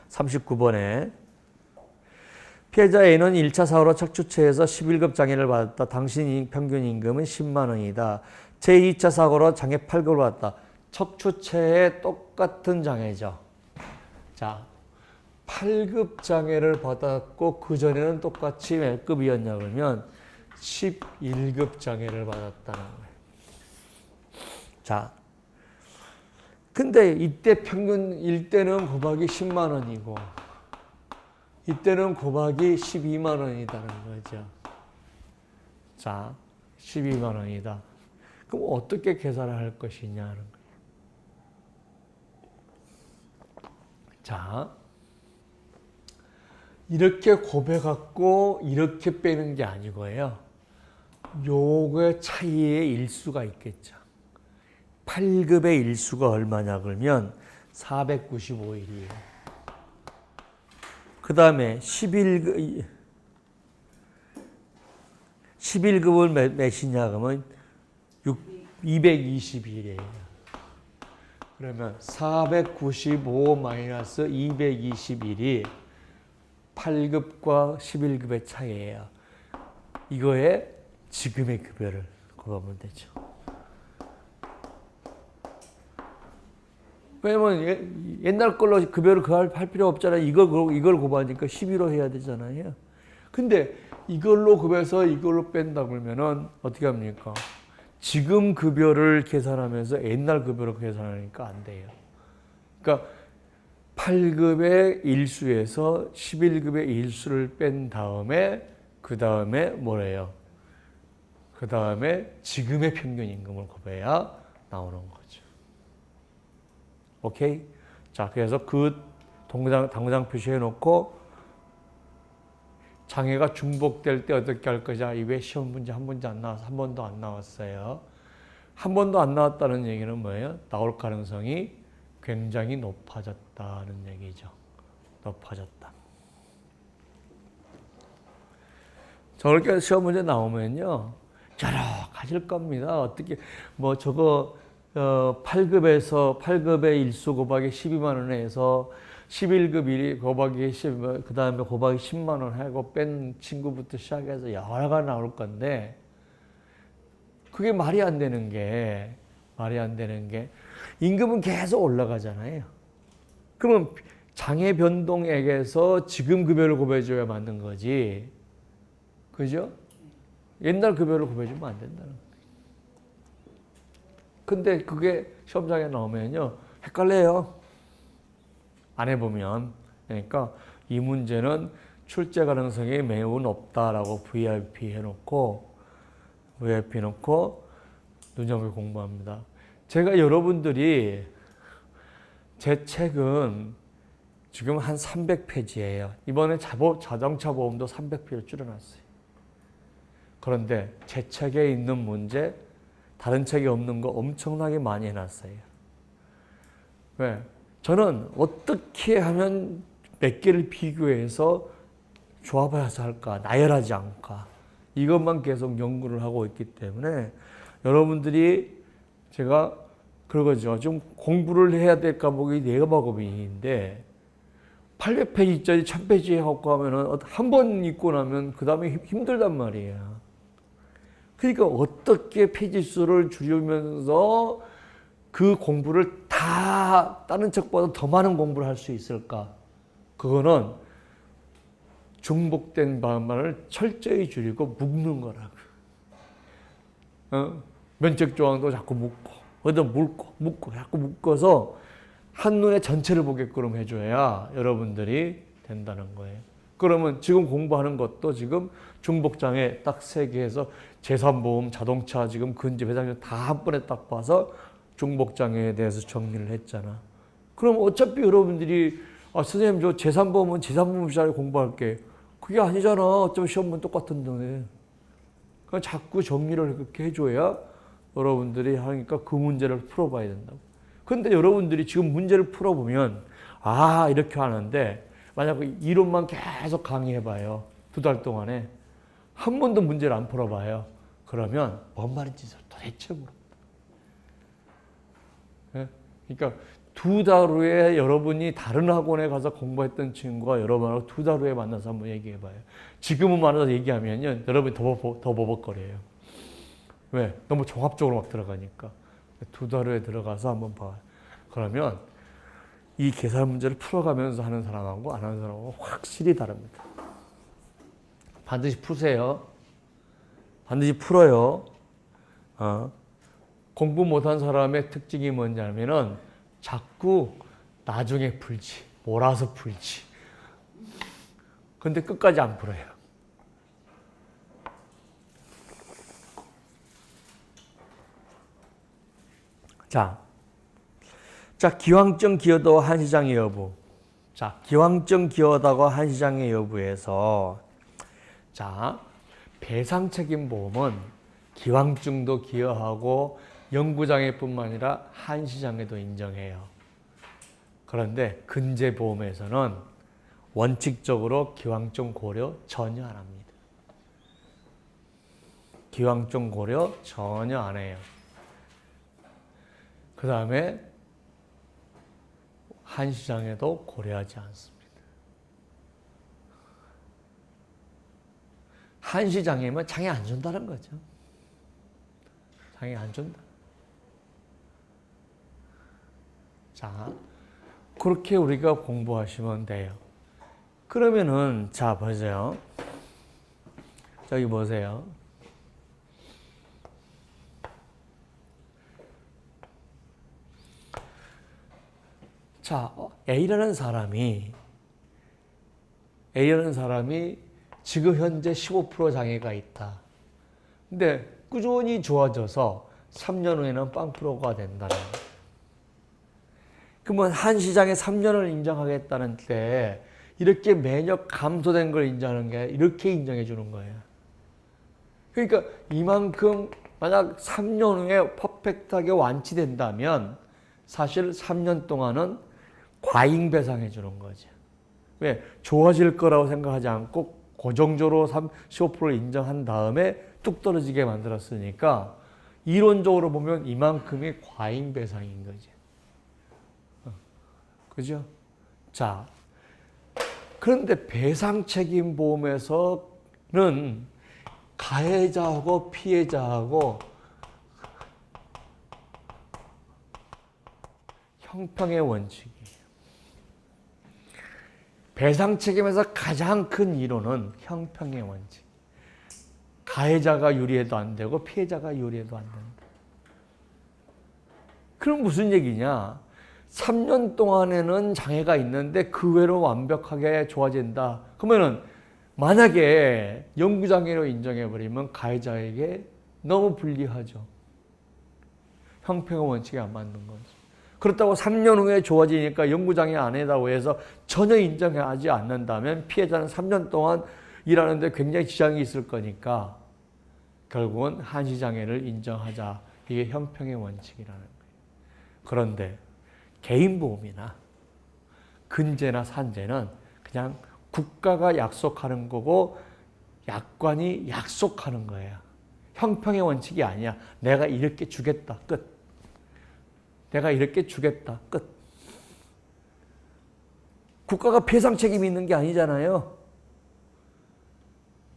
39번에 피해자 A는 1차 사고로 척추체에서 11급 장애를 받았다. 당신 평균 임금은 10만 원이다. 제2차 사고로 장애 8급을 받았다. 척추체에 똑같은 장애죠. 자, 8급 장애를 받았고 그전에는 똑같이 몇 급이었냐 그러면 11급 장애를 받았다는 거예요. 자, 근데 이때 평균 일때는 곱하기 10만 원이고 이때는 곱하기 12만 원이라는 거죠. 자, 12만 원이다. 그럼 어떻게 계산을 할 것이냐는 거예요. 자, 이렇게 곱해갖고 이렇게 빼는 게 아니고요. 요거의 차이의 일수가 있겠죠. 8급의 일수가 얼마냐 그러면 495일이에요. 그 다음에 11급은 몇이냐 그러면 220일이에요. 그러면 495 마이너스 221이 8급과 11급의 차이예요. 이거에 지금의 급여를 곱하면 되죠. 왜냐면 옛날 걸로 급여를 할 필요 없잖아요. 이걸 곱하니까 12로 해야 되잖아요. 근데 이걸로 곱해서 이걸로 뺀다 그러면은 어떻게 합니까? 지금 급여를 계산하면서 옛날 급여를 계산하니까 안 돼요. 그러니까 8급의 일수에서 11급의 일수를 뺀 다음에 그 다음에 뭐래요? 그 다음에 지금의 평균 임금을 곱해야 나오는 거죠. 오케이? 자, 그래서 그 당구장 표시해 놓고 장애가 중복될 때 어떻게 할 거냐? 왜 시험 문제 한 번도 안 나와서 한 번도 안 나왔어요. 한 번도 안 나왔다는 얘기는 뭐예요? 나올 가능성이 굉장히 높아졌다는 얘기죠. 높아졌다. 저렇게 시험 문제 나오면요. 여러 가지일 겁니다. 어떻게 뭐 저거 8급의 일수 곱하기 12만 원에 해서 11급 1이 곱하기 10, 그 다음에 곱하기 10만 원 하고 뺀 친구부터 시작해서 여러 가지 나올 건데 그게 말이 안 되는 게 임금은 계속 올라가잖아요. 그러면 장애 변동액에서 지금 급여를 곱해줘야 맞는 거지. 그죠? 옛날 급여를 곱해주면 안 된다는 거예요. 근데 그게 시험장에 나오면요. 헷갈려요. 안 해보면. 그러니까 이 문제는 출제 가능성이 매우 높다라고 VIP 해놓고 눈여겨 공부합니다. 제가 여러분들이 제 책은 지금 한 300페이지예요. 이번에 자동차 보험도 300페이지로 줄여놨어요. 그런데 제 책에 있는 문제, 다른 책에 없는 거 엄청나게 많이 해놨어요. 왜? 저는 어떻게 하면 몇 개를 비교해서 조합해서 할까, 나열하지 않을까, 이것만 계속 연구를 하고 있기 때문에 여러분들이 제가 그러죠. 좀 공부를 해야 될 과목이 4과목인데 800페이지짜리 1000페이지 하고 하면은 한 번 읽고 나면 그 다음에 힘들단 말이에요. 그러니까 어떻게 페이지 수를 줄이면서 그 공부를 다 다른 책보다 더 많은 공부를 할 수 있을까? 그거는 중복된 반말을 철저히 줄이고 묶는 거라고. 면책 조항도 자꾸 묶고, 어디다 묶고, 자꾸 묶어서 한눈에 전체를 보게끔 해줘야 여러분들이 된다는 거예요. 그러면 지금 공부하는 것도 지금 중복장애 딱 3개 해서 재산보험, 자동차, 지금 근지, 배당금 다 한 번에 딱 봐서 중복장애에 대해서 정리를 했잖아. 그럼 어차피 여러분들이 선생님 저 재산보험은 재산보험 시간에 공부할게. 그게 아니잖아. 어차피 시험은 똑같은데. 그러니까 자꾸 정리를 그렇게 해줘야 여러분들이 하니까 그 문제를 풀어봐야 된다고. 근데 여러분들이 지금 문제를 풀어보면 이렇게 하는데 만약 이론만 계속 강의해봐요. 2달 동안에 한 번도 문제를 안 풀어봐요. 그러면 뭔 말인지 도대체 모릅니다. 그러니까 2달 후에 여러분이 다른 학원에 가서 공부했던 친구가 여러분하고 2달 후에 만나서 한번 얘기해봐요. 지금은 만나서 얘기하면 여러분이 더 버벅거려요. 왜? 너무 종합적으로 막 들어가니까. 2달 후에 들어가서 한번 봐요. 그러면 이 계산 문제를 풀어가면서 하는 사람하고 안 하는 사람하고 확실히 다릅니다. 반드시 푸세요. 반드시 풀어요. 공부 못한 사람의 특징이 뭐냐면은 자꾸 나중에 풀지, 몰아서 풀지. 근데 끝까지 안 풀어요. 자, 기왕적 기여도와 한시장의 여부. 자, 기왕적 기여도와 한시장의 여부에서 배상책임보험은 기왕증도 기여하고 영구장애뿐만 아니라 한시장애도 인정해요. 그런데 근제보험에서는 원칙적으로 기왕증 고려 전혀 안 합니다. 기왕증 고려 전혀 안 해요. 그 다음에 한시장애도 고려하지 않습니다. 한시장애면 장애 안 준다는 거죠. 장애 안 준다. 자, 그렇게 우리가 공부하시면 돼요. 그러면은 보세요. 저기 보세요. A라는 사람이 지금 현재 15% 장애가 있다. 근데 꾸준히 좋아져서 3년 후에는 0%가 된다는 거예요. 그러면 한시장에 3년을 인정하겠다는 때 이렇게 매년 감소된 걸 인정하는 게 이렇게 인정해 주는 거예요. 그러니까 이만큼 만약 3년 후에 퍼펙트하게 완치된다면 사실 3년 동안은 과잉배상해 주는 거죠. 왜? 좋아질 거라고 생각하지 않고 고정적으로 15%를 인정한 다음에 뚝 떨어지게 만들었으니까 이론적으로 보면 이만큼이 과잉배상인 거죠. 그죠? 자, 그런데 배상책임보험에서는 가해자하고 피해자하고 형평의 원칙이에요. 배상책임에서 가장 큰 이론은 형평의 원칙. 가해자가 유리해도 안 되고 피해자가 유리해도 안 된다. 그럼 무슨 얘기냐? 3년 동안에는 장애가 있는데 그 외로 완벽하게 좋아진다. 그러면은 만약에 영구장애로 인정해버리면 가해자에게 너무 불리하죠. 형평의 원칙이 안 맞는 거죠. 그렇다고 3년 후에 좋아지니까 영구장애 아니다고 해서 전혀 인정하지 않는다면 피해자는 3년 동안 일하는데 굉장히 지장이 있을 거니까 결국은 한시장애를 인정하자. 이게 형평의 원칙이라는 거예요. 그런데 개인보험이나 근제나 산재는 그냥 국가가 약속하는 거고 약관이 약속하는 거예요. 형평의 원칙이 아니야. 내가 이렇게 주겠다. 끝. 내가 이렇게 주겠다. 끝. 국가가 배상 책임이 있는 게 아니잖아요.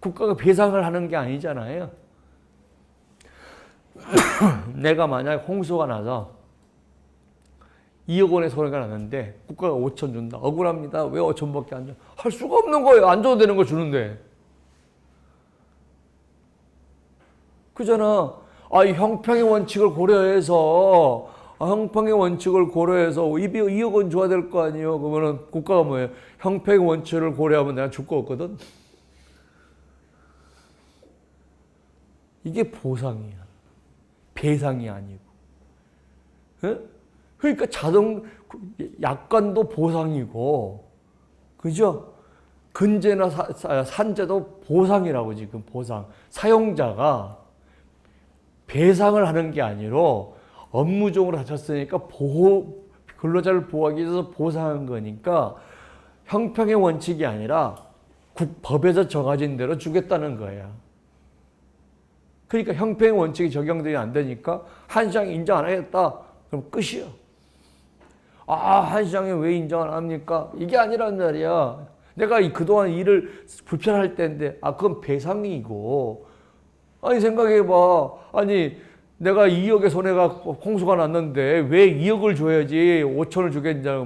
국가가 배상을 하는 게 아니잖아요. 내가 만약 홍수가 나서 2억 원의 손해가 났는데 국가가 5천 준다. 억울합니다. 왜 5천밖에 안 줘? 할 수가 없는 거예요. 안 줘도 되는 거 주는데. 그잖아. 이 형평의 원칙을 고려해서 형평의 원칙을 고려해서 2억 원 줘야 될 거 아니에요. 그러면은 국가가 뭐예요? 형평의 원칙을 고려하면 내가 줄 거 없거든. 이게 보상이야. 배상이 아니고. 에? 그러니까 약관도 보상이고, 그죠? 근제나 산재도 보상이라고 지금 보상. 사용자가 배상을 하는 게 아니로 업무적으로 다쳤으니까 근로자를 보호하기 위해서 보상한 거니까 형평의 원칙이 아니라 법에서 정해진 대로 주겠다는 거예요. 그러니까 형평의 원칙이 적용되지 안 되니까 한시장이 인정 안 하겠다. 그럼 끝이요. 한시장이 왜 인정 안 합니까? 이게 아니란 말이야. 내가 그동안 일을 불편할 때인데, 그건 배상이고. 생각해봐. 내가 2억의 손해가 홍수가 났는데 왜 2억을 줘야지 5천을 주겠냐고.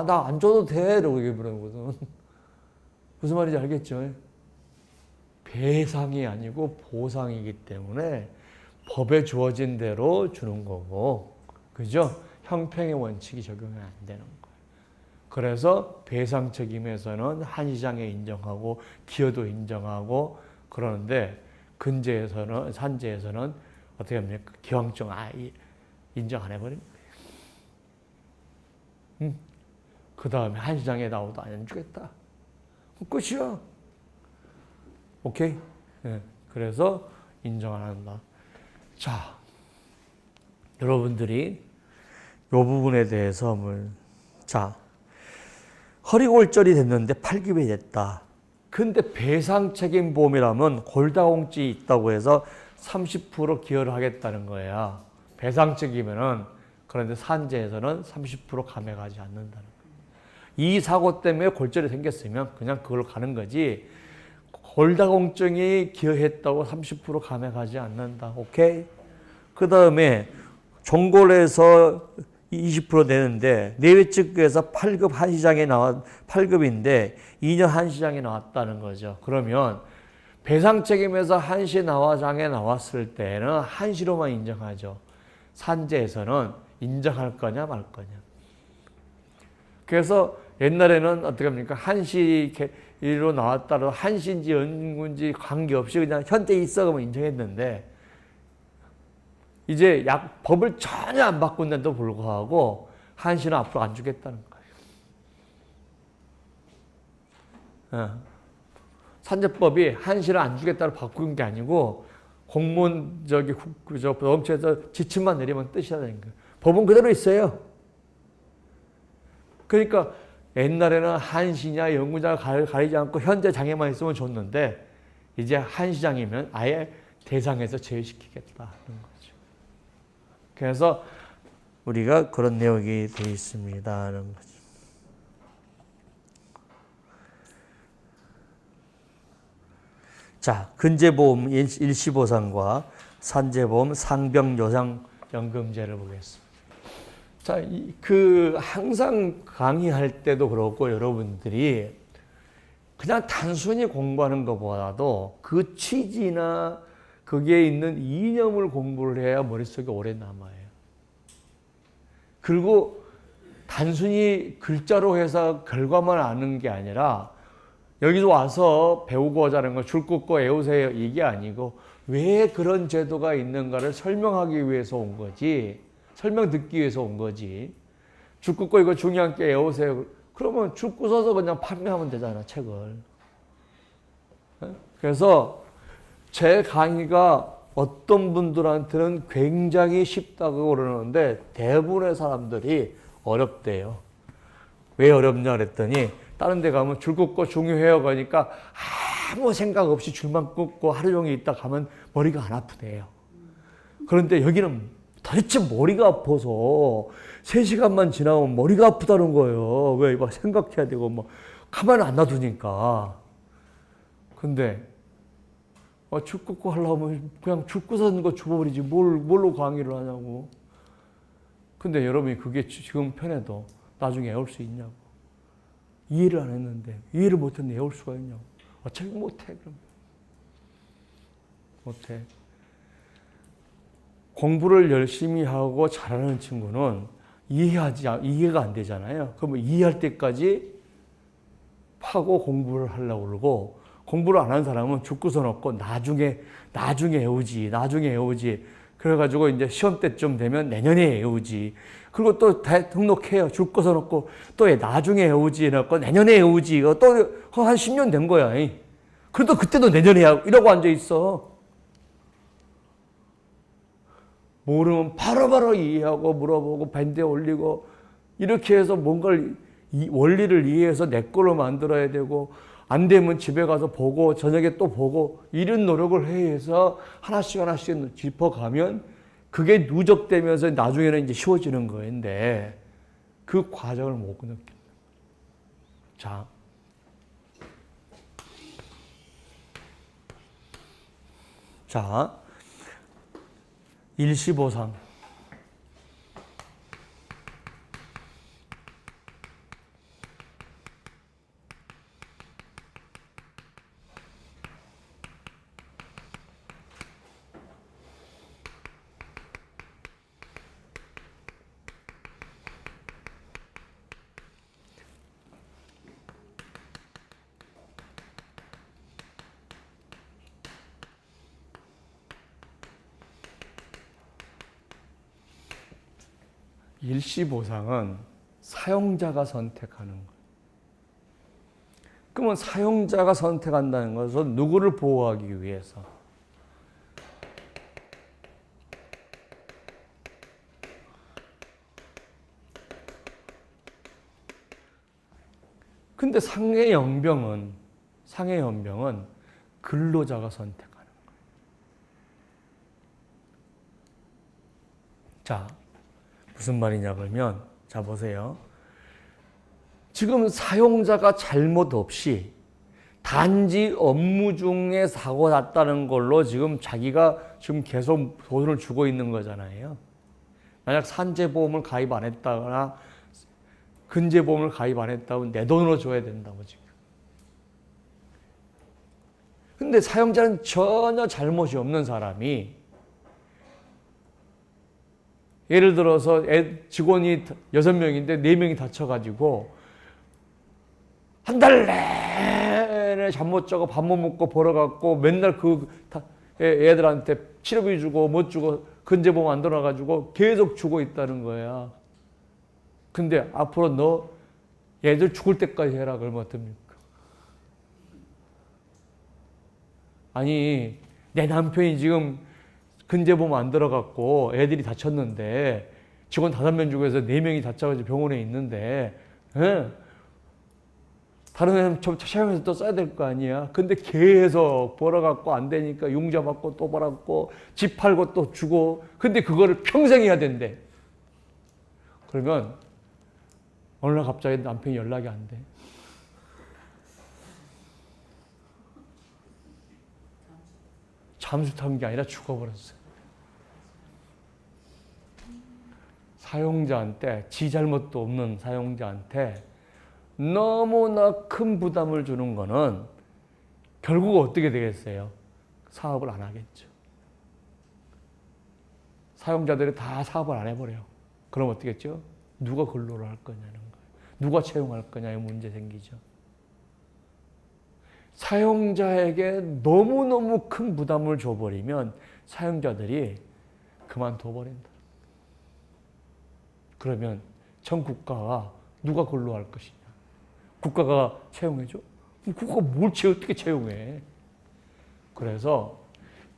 나 안 줘도 돼. 이러고 얘기해보라거든. 무슨 말인지 알겠죠? 배상이 아니고 보상이기 때문에 법에 주어진 대로 주는 거고, 그죠? 형평의 원칙이 적용이 안 되는 거예요. 그래서 배상 책임에서는 한시장애 인정하고 기여도 인정하고 그러는데 근제에서는 산재에서는 어떻게 합니까? 기왕적 인정 안 해버린 거예요. 그 다음에 한시장애 나오도 안 주겠다. 끝이야. 오케이? 네. 그래서 인정 안 한다. 자, 여러분들이 이 부분에 대해서 허리골절이 됐는데 팔급이 됐다. 근데 배상책임보험이라면 골다공증이 있다고 해서 30% 기여를 하겠다는 거야. 배상책임에는. 그런데 산재에서는 30% 감액하지 않는다는 거야. 이 사고 때문에 골절이 생겼으면 그냥 그걸로 가는 거지. 골다공증이 기여했다고 30% 감액하지 않는다. 오케이? 그 다음에 종골에서 20% 내는데 내외측에서 8급 한시장에 8급인데 2년 한시장에 나왔다는 거죠. 그러면 배상 책임에서 한시 나와장에 나왔을 때는 한시로만 인정하죠. 산재에서는 인정할 거냐 말 거냐. 그래서 옛날에는 어떻게 합니까? 한시로 나왔다고 한시인지 연구인지 관계없이 그냥 현재 있어 그러면 인정했는데 이제 법을 전혀 안 바꾼데도 불구하고 한시는 앞으로 안 주겠다는 거예요. 산재법이 한시를 안 주겠다고 바꾼 게 아니고 공무원 법원처에서 지침만 내리면 뜻이야 되는 거예요. 법은 그대로 있어요. 그러니까 옛날에는 한시냐 연구자가 가리지 않고 현재 장애만 있으면 줬는데 이제 한시장이면 아예 대상에서 제외시키겠다는 거죠. 그래서 우리가 그런 내용이 되어 있습니다 하는 거죠. 자, 근제보험 일시보상과 산재보험 상병요양연금제를 보겠습니다. 자, 항상 강의할 때도 그렇고 여러분들이 그냥 단순히 공부하는 것보다도 그 취지나 거기에 있는 이념을 공부를 해야 머릿속에 오래 남아요. 그리고 단순히 글자로 해서 결과만 아는 게 아니라 여기서 와서 배우고 하자는 거 줄 긋고 외우세요 이게 아니고 왜 그런 제도가 있는가를 설명하기 위해서 온 거지. 설명 듣기 위해서 온 거지. 죽고 이거 중요한 게 외우세요. 그러면 죽고 서서 그냥 판매하면 되잖아, 책을. 그래서 제 강의가 어떤 분들한테는 굉장히 쉽다고 그러는데 대부분의 사람들이 어렵대요. 왜 어렵냐 그랬더니 다른 데 가면 줄 긋고 중요해요 그러니까 아무 생각 없이 줄만 긋고 하루 종일 있다 가면 머리가 안 아프대요. 그런데 여기는 도대체 머리가 아파서 3시간만 지나면 머리가 아프다는 거예요. 왜? 막 생각해야 되고 뭐 가만히 안 놔두니까. 근데 줄 긋고 하려면 그냥 줄 긋는 거 줘버리지 뭘로 강의를 하냐고. 근데 여러분이 그게 지금 편해도 나중에 외울 수 있냐고. 이해를 안 했는데 이해를 못했는데 외울 수가 있냐고. 어차피 못해. 그럼 못해. 공부를 열심히 하고 잘하는 친구는 이해가 안 되잖아요. 그러면 이해할 때까지 파고 공부를 하려고 그러고 공부를 안 한 사람은 죽고 서놓고 나중에 외우지. 그래가지고 이제 시험 때쯤 되면 내년에 외우지. 그리고 또 등록해요. 죽고 서놓고 또 나중에 외우지 해놓고 내년에 외우지. 또 한 10년 된 거야. 그래도 그때도 내년에 이러고 앉아 있어. 모르면 바로바로 이해하고 물어보고 밴드에 올리고 이렇게 해서 뭔가를 원리를 이해해서 내 걸로 만들어야 되고 안 되면 집에 가서 보고 저녁에 또 보고 이런 노력을 해서 하나씩 짚어가면 그게 누적되면서 나중에는 이제 쉬워지는 거인데 그 과정을 못 느낀다. 자, 일시보상. 일시보상은 사용자가 선택하는 거예요. 그러면 사용자가 선택한다는 것은 누구를 보호하기 위해서? 근데 상해 연병은 근로자가 선택하는 거예요. 자, 무슨 말이냐 그러면 자 보세요. 지금 사용자가 잘못 없이 단지 업무 중에 사고 났다는 걸로 지금 자기가 지금 계속 돈을 주고 있는 거잖아요. 만약 산재보험을 가입 안 했다거나 근재보험을 가입 안 했다면 내 돈으로 줘야 된다고 지금. 근데 사용자는 전혀 잘못이 없는 사람이 예를 들어서 직원이 6명인데 4명이 다쳐가지고 한 달 내내 잠 못 자고 밥 못 먹고 벌어갖고 맨날 그 애들한테 치료비 주고 못 주고 근제보험 안 들어가지고 계속 주고 있다는 거야. 근데 앞으로 너 얘들 죽을 때까지 해라 그러면 어떡합니까? 아니 내 남편이 지금 근제보험 안 들어갔고 애들이 다쳤는데 직원 5명 중에서 4명이 다쳐가지고 병원에 있는데 다른 애는 차용해서 또 써야 될 거 아니야. 근데 계속 벌어갖고 안 되니까 융자 받고 또 벌었고 집 팔고 또 주고 근데 그거를 평생 해야 된대. 그러면 어느 날 갑자기 남편이 연락이 안 돼. 잠수 탄 게 아니라 죽어버렸어. 사용자한테 지 잘못도 없는 사용자한테 너무나 큰 부담을 주는 거는 결국 어떻게 되겠어요? 사업을 안 하겠죠. 사용자들이 다 사업을 안 해버려요. 그럼 어떻게 했죠? 누가 근로를 할 거냐는 거예요. 누가 채용할 거냐의 문제 생기죠. 사용자에게 너무너무 큰 부담을 줘버리면 사용자들이 그만둬 버린다. 그러면 전 국가가 누가 근로할 것이냐. 국가가 채용해줘? 국가가 어떻게 채용해? 그래서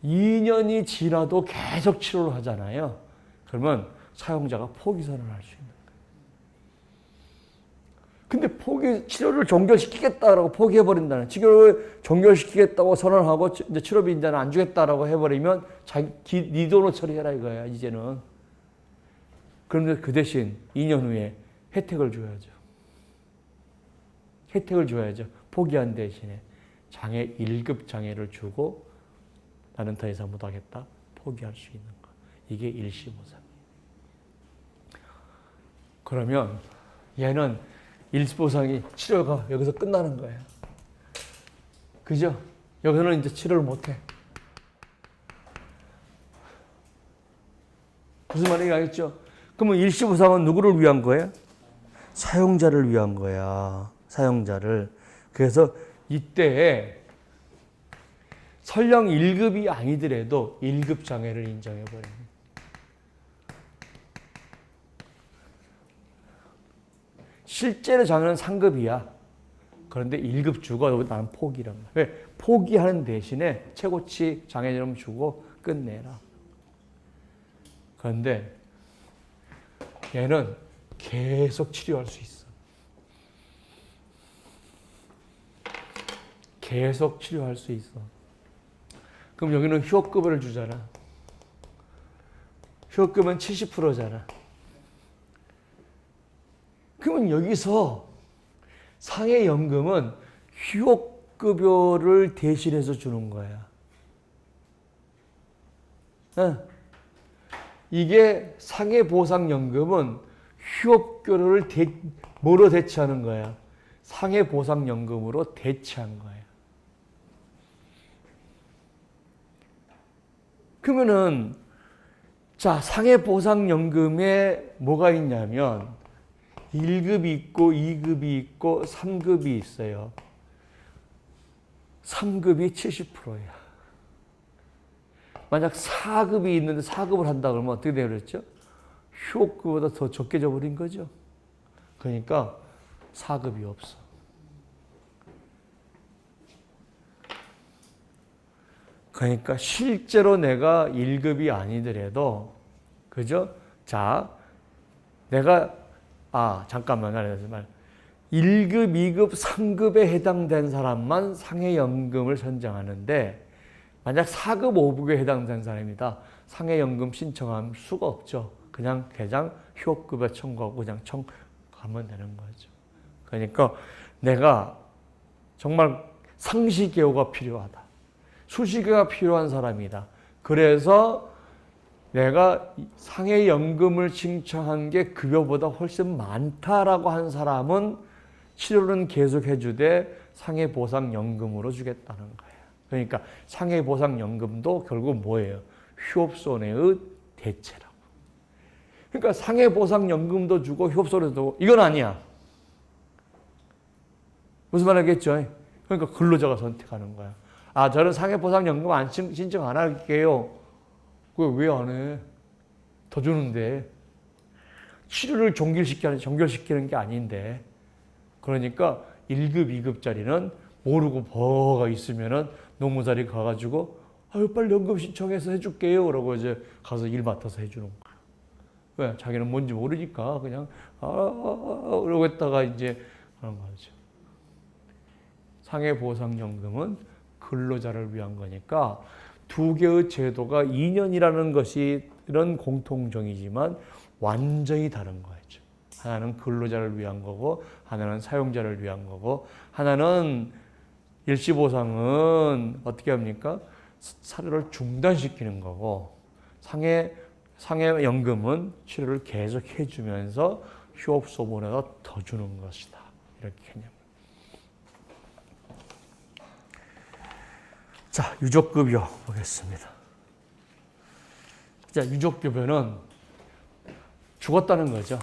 2년이 지나도 계속 치료를 하잖아요. 그러면 사용자가 포기 선언을 할 수 있는 거예요. 근데 치료를 종결시키겠다라고 포기해버린다는, 치료를 종결시키겠다고 선언하고 이제 치료비 이제는 안 주겠다라고 해버리면 네 돈으로 처리해라 이거야, 이제는. 그런데 그 대신 2년 후에 혜택을 줘야죠. 혜택을 줘야죠. 포기한 대신에 1급 장애를 주고 나는 더 이상 못하겠다. 포기할 수 있는 거. 이게 일시보상이에요. 그러면 얘는 일시보상이 치료가 여기서 끝나는 거예요. 그죠? 여기서는 이제 치료를 못해. 무슨 말인지 알겠죠? 그러면 일시보상은 누구를 위한 거예요? 사용자를 위한 거야. 사용자를. 그래서 이때 설령 1급이 아니더라도 1급 장애를 인정해버립니다. 실제로 장애는 3급이야. 그런데 1급 주고 나는 포기란 말이야. 왜? 포기하는 대신에 최고치 장애점 주고 끝내라. 그런데 얘는 계속 치료할 수 있어. 계속 치료할 수 있어. 그럼 여기는 휴업급여를 주잖아. 휴업금은 70%잖아. 그러면 여기서 상해연금은 휴업급여를 대신해서 주는 거야. 이게 상해보상연금은 휴업급여를 뭐로 대체하는 거야? 상해보상연금으로 대체한 거야. 그러면은 자, 상해보상연금에 뭐가 있냐면 1급이 있고 2급이 있고 3급이 있어요. 3급이 70%야. 만약 4급이 있는데 4급을 한다 그러면 어떻게 되겠죠? 휴업급보다 더 적게 져버린 거죠. 그러니까 4급이 없어. 그러니까 실제로 내가 1급이 아니더라도, 그죠? 자, 내가, 잠깐만, 1급, 2급, 3급에 해당된 사람만 상해연금을 선정하는데, 만약 4급, 5급에 해당된 사람이다. 상해연금 신청할 수가 없죠. 그냥 휴업급여 청구하고 그냥 청구하면 되는 거죠. 그러니까 내가 정말 상시개호가 필요하다. 수시개가 필요한 사람이다. 그래서 내가 상해연금을 신청한 게 급여보다 훨씬 많다라고 한 사람은 치료는 계속 해주되 상해보상연금으로 주겠다는 거예요. 그러니까 상해보상연금도 결국 뭐예요? 휴업손해의 대체라고. 그러니까 상해보상연금도 주고 휴업손해도 주고 이건 아니야. 무슨 말 하겠죠? 그러니까 근로자가 선택하는 거야. 저는 상해보상연금 신청 안 할게요. 그거 왜 안 해? 더 주는데. 치료를 종결시키는 게 아닌데. 그러니까 1급, 2급짜리는 모르고 버가 있으면은 노무사리 가가지고 빨리 연금 신청해서 해줄게요. 그러고 이제 가서 일 맡아서 해주는 거야. 왜? 자기는 뭔지 모르니까 그냥 그러고 있다가 이제 하는 거죠. 상해보상연금은 근로자를 위한 거니까 두 개의 제도가 2년이라는 것이 이런 공통점이지만 완전히 다른 거죠. 하나는 근로자를 위한 거고 하나는 사용자를 위한 거고 하나는 일시보상은 어떻게 합니까? 사료를 중단시키는 거고 상해연금은 치료를 계속 해주면서 휴업소본에다 더 주는 것이다. 이렇게 개념. 자, 유족급여 보겠습니다. 자, 유족급여는 죽었다는 거죠.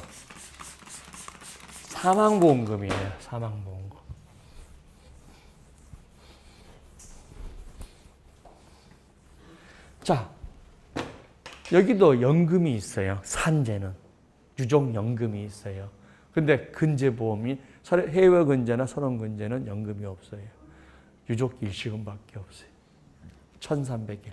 사망보험금이에요. 사망보험금. 자, 여기도 연금이 있어요. 산재는. 유족연금이 있어요. 근데 근제보험이 해외 근제나 선원근제는 연금이 없어요. 유족 일시금밖에 없어요. 1300일.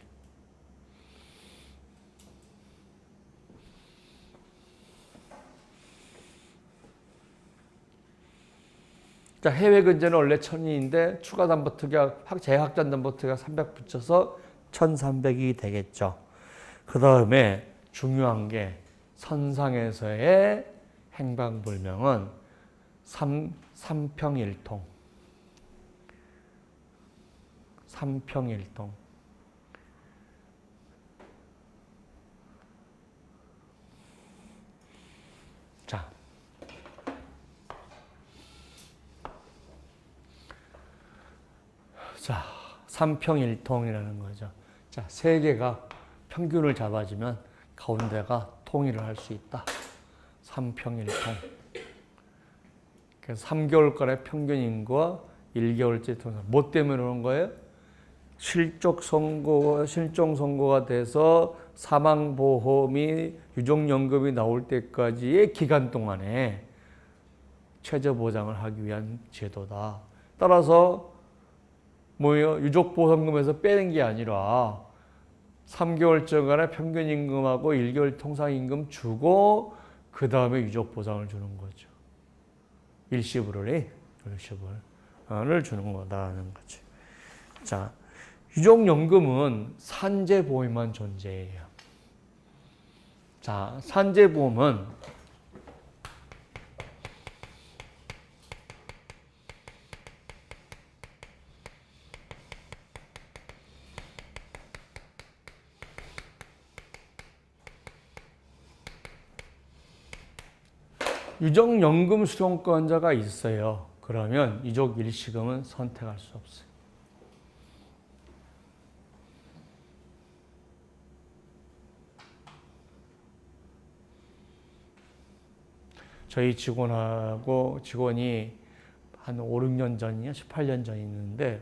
자, 해외 근제는 원래 1000인데 추가 담보특약, 재확정 담보특약 300 붙여서 1300이 되겠죠. 그 다음에 중요한 게 선상에서의 행방불명은 삼평일통. 삼평일통. 자, 삼평일통이라는 거죠. 자, 세 개가 평균을 잡아주면 가운데가 통일을 할 수 있다. 삼평일통. 그래서 3개월간의 평균 인구와 1개월째 통일. 뭐 때문에 그런 거예요? 실종 선고가 돼서 사망보험이 유족연금이 나올 때까지의 기간 동안에 최저보장을 하기 위한 제도다. 따라서 뭐예요? 유족보상금에서 빼는 게 아니라 3개월정간의 평균임금하고 1개월 통상임금 주고 그 다음에 유족보상을 주는 거죠. 일시불을 주는 거다는 거죠. 자, 유족연금은 산재보험만 존재해요. 자, 산재보험은 유족연금 수령권자가 있어요. 그러면 유족 일시금은 선택할 수 없어요. 저희 직원이 한 5, 6년 전이야, 18년 전이 있는데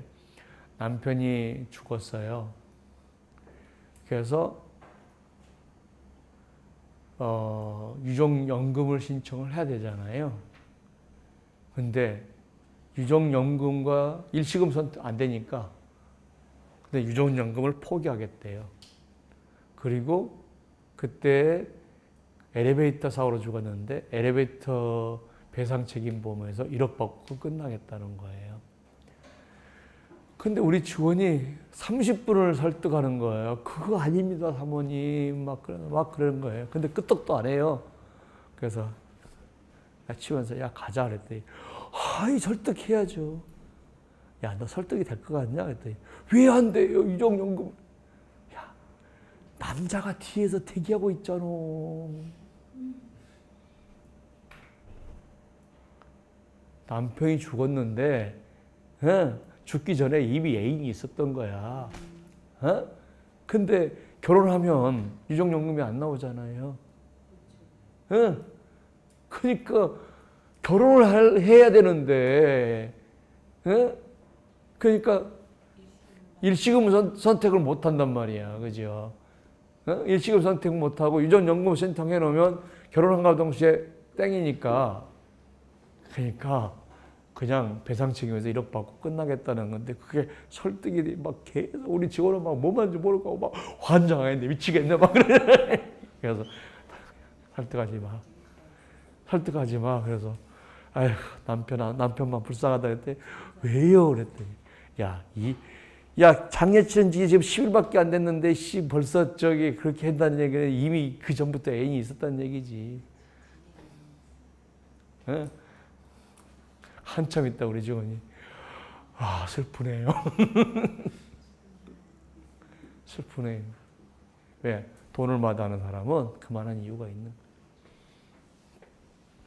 남편이 죽었어요. 그래서 유족연금을 신청을 해야 되잖아요. 근데 유족연금과 일시금 선택 안 되니까 근데 유족연금을 포기하겠대요. 그리고 그때 엘리베이터 사고로 죽었는데 엘리베이터 배상 책임보험에서 1억 받고 끝나겠다는 거예요. 근데 우리 직원이 30분을 설득하는 거예요. 그거 아닙니다, 사모님. 막 그러는 거예요. 근데 끄떡도 안 해요. 그래서 나 치면서 야, 가자 그랬더니 아이, 설득해야죠. 야, 너 설득이 될 것 같냐? 그랬더니 왜 안 돼요? 유족연금. 야, 남자가 뒤에서 대기하고 있잖아. 남편이 죽었는데 죽기 전에 이미 애인이 있었던 거야. 근데 결혼하면 유족연금이 안 나오잖아요. 그러니까 결혼을 해야 되는데, 그러니까 일시금 선택을 못 한단 말이야. 그죠? 일시금 선택 못 하고 유족연금 신청해 놓으면 결혼한과 동시에 땡이니까. 그러니까 그냥 배상 책임에서 1억 받고 끝나겠다는 건데 그게 설득이 막 계속 우리 직원은 막 뭐 하는지 모르고 막 환장하겠네, 미치겠네 막 그래. 그래서 설득하지 마. 그래서 아휴, 남편만 불쌍하다 그랬더니 왜요? 그랬더니 야, 장례 치른 지 지금 10일밖에 안 됐는데 벌써 그렇게 한다는 얘기는 이미 그 전부터 애인이 있었다는 얘기지. 한참 있다 우리 직원이 슬프네요. 슬프네요. 왜? 돈을 마다하는 사람은 그만한 이유가 있는 거예요.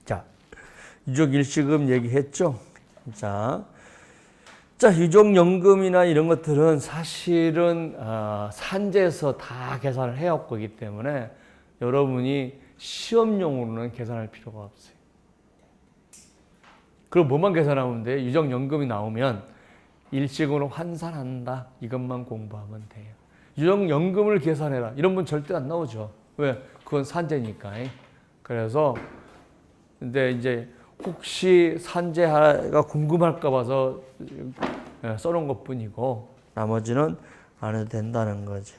자, 유족 일시금 얘기했죠. 자, 유족연금이나 이런 것들은 사실은 산재에서 다 계산을 해왔기 때문에 여러분이 시험용으로는 계산할 필요가 없어요. 그럼 뭐만 계산하면 돼? 유족연금이 나오면 일시금으로 환산한다. 이것만 공부하면 돼요. 유족연금을 계산해라. 이런 분 절대 안 나오죠. 왜? 그건 산재니까. 그래서 근데 이제 혹시 산재가 궁금할까 봐서 써놓은 것뿐이고 나머지는 안 해도 된다는 거지.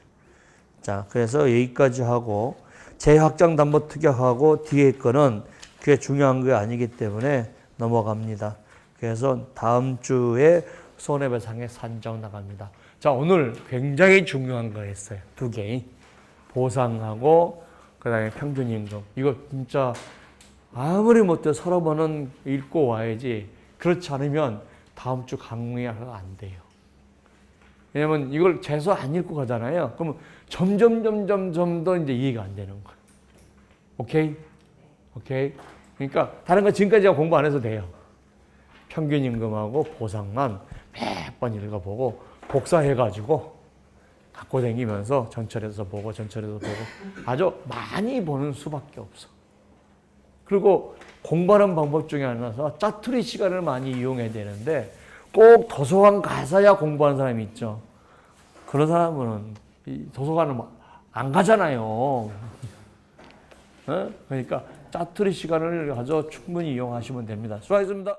자, 그래서 여기까지 하고 재확장 담보 특약하고 뒤에 거는 그게 중요한 게 아니기 때문에 넘어갑니다. 그래서 다음 주에 손해배상에 산정 나갑니다. 자, 오늘 굉장히 중요한 거 했어요. 두 개. 보상하고 그다음에 평균임금. 이거 진짜 아무리 못해도 서너 번은 읽고 와야지. 그렇지 않으면 다음 주 강의가 안 돼요. 왜냐면 이걸 재수 안 읽고 가잖아요. 그러면 점점 더 이제 이해가 안 되는 거예요. 오케이? 오케이? 그러니까 다른 거 지금까지 공부 안 해도 돼요. 평균임금하고 보상만 몇 번 읽어보고 복사해가지고 갖고 다니면서 전철에서 보고 아주 많이 보는 수밖에 없어. 그리고 공부하는 방법 중에 하나서 짜투리 시간을 많이 이용해야 되는데 꼭 도서관 가서야 공부하는 사람이 있죠. 그런 사람은 도서관을 안 가잖아요. 어? 그러니까 짜투리 시간을 가져 충분히 이용하시면 됩니다. 수고하셨습니다.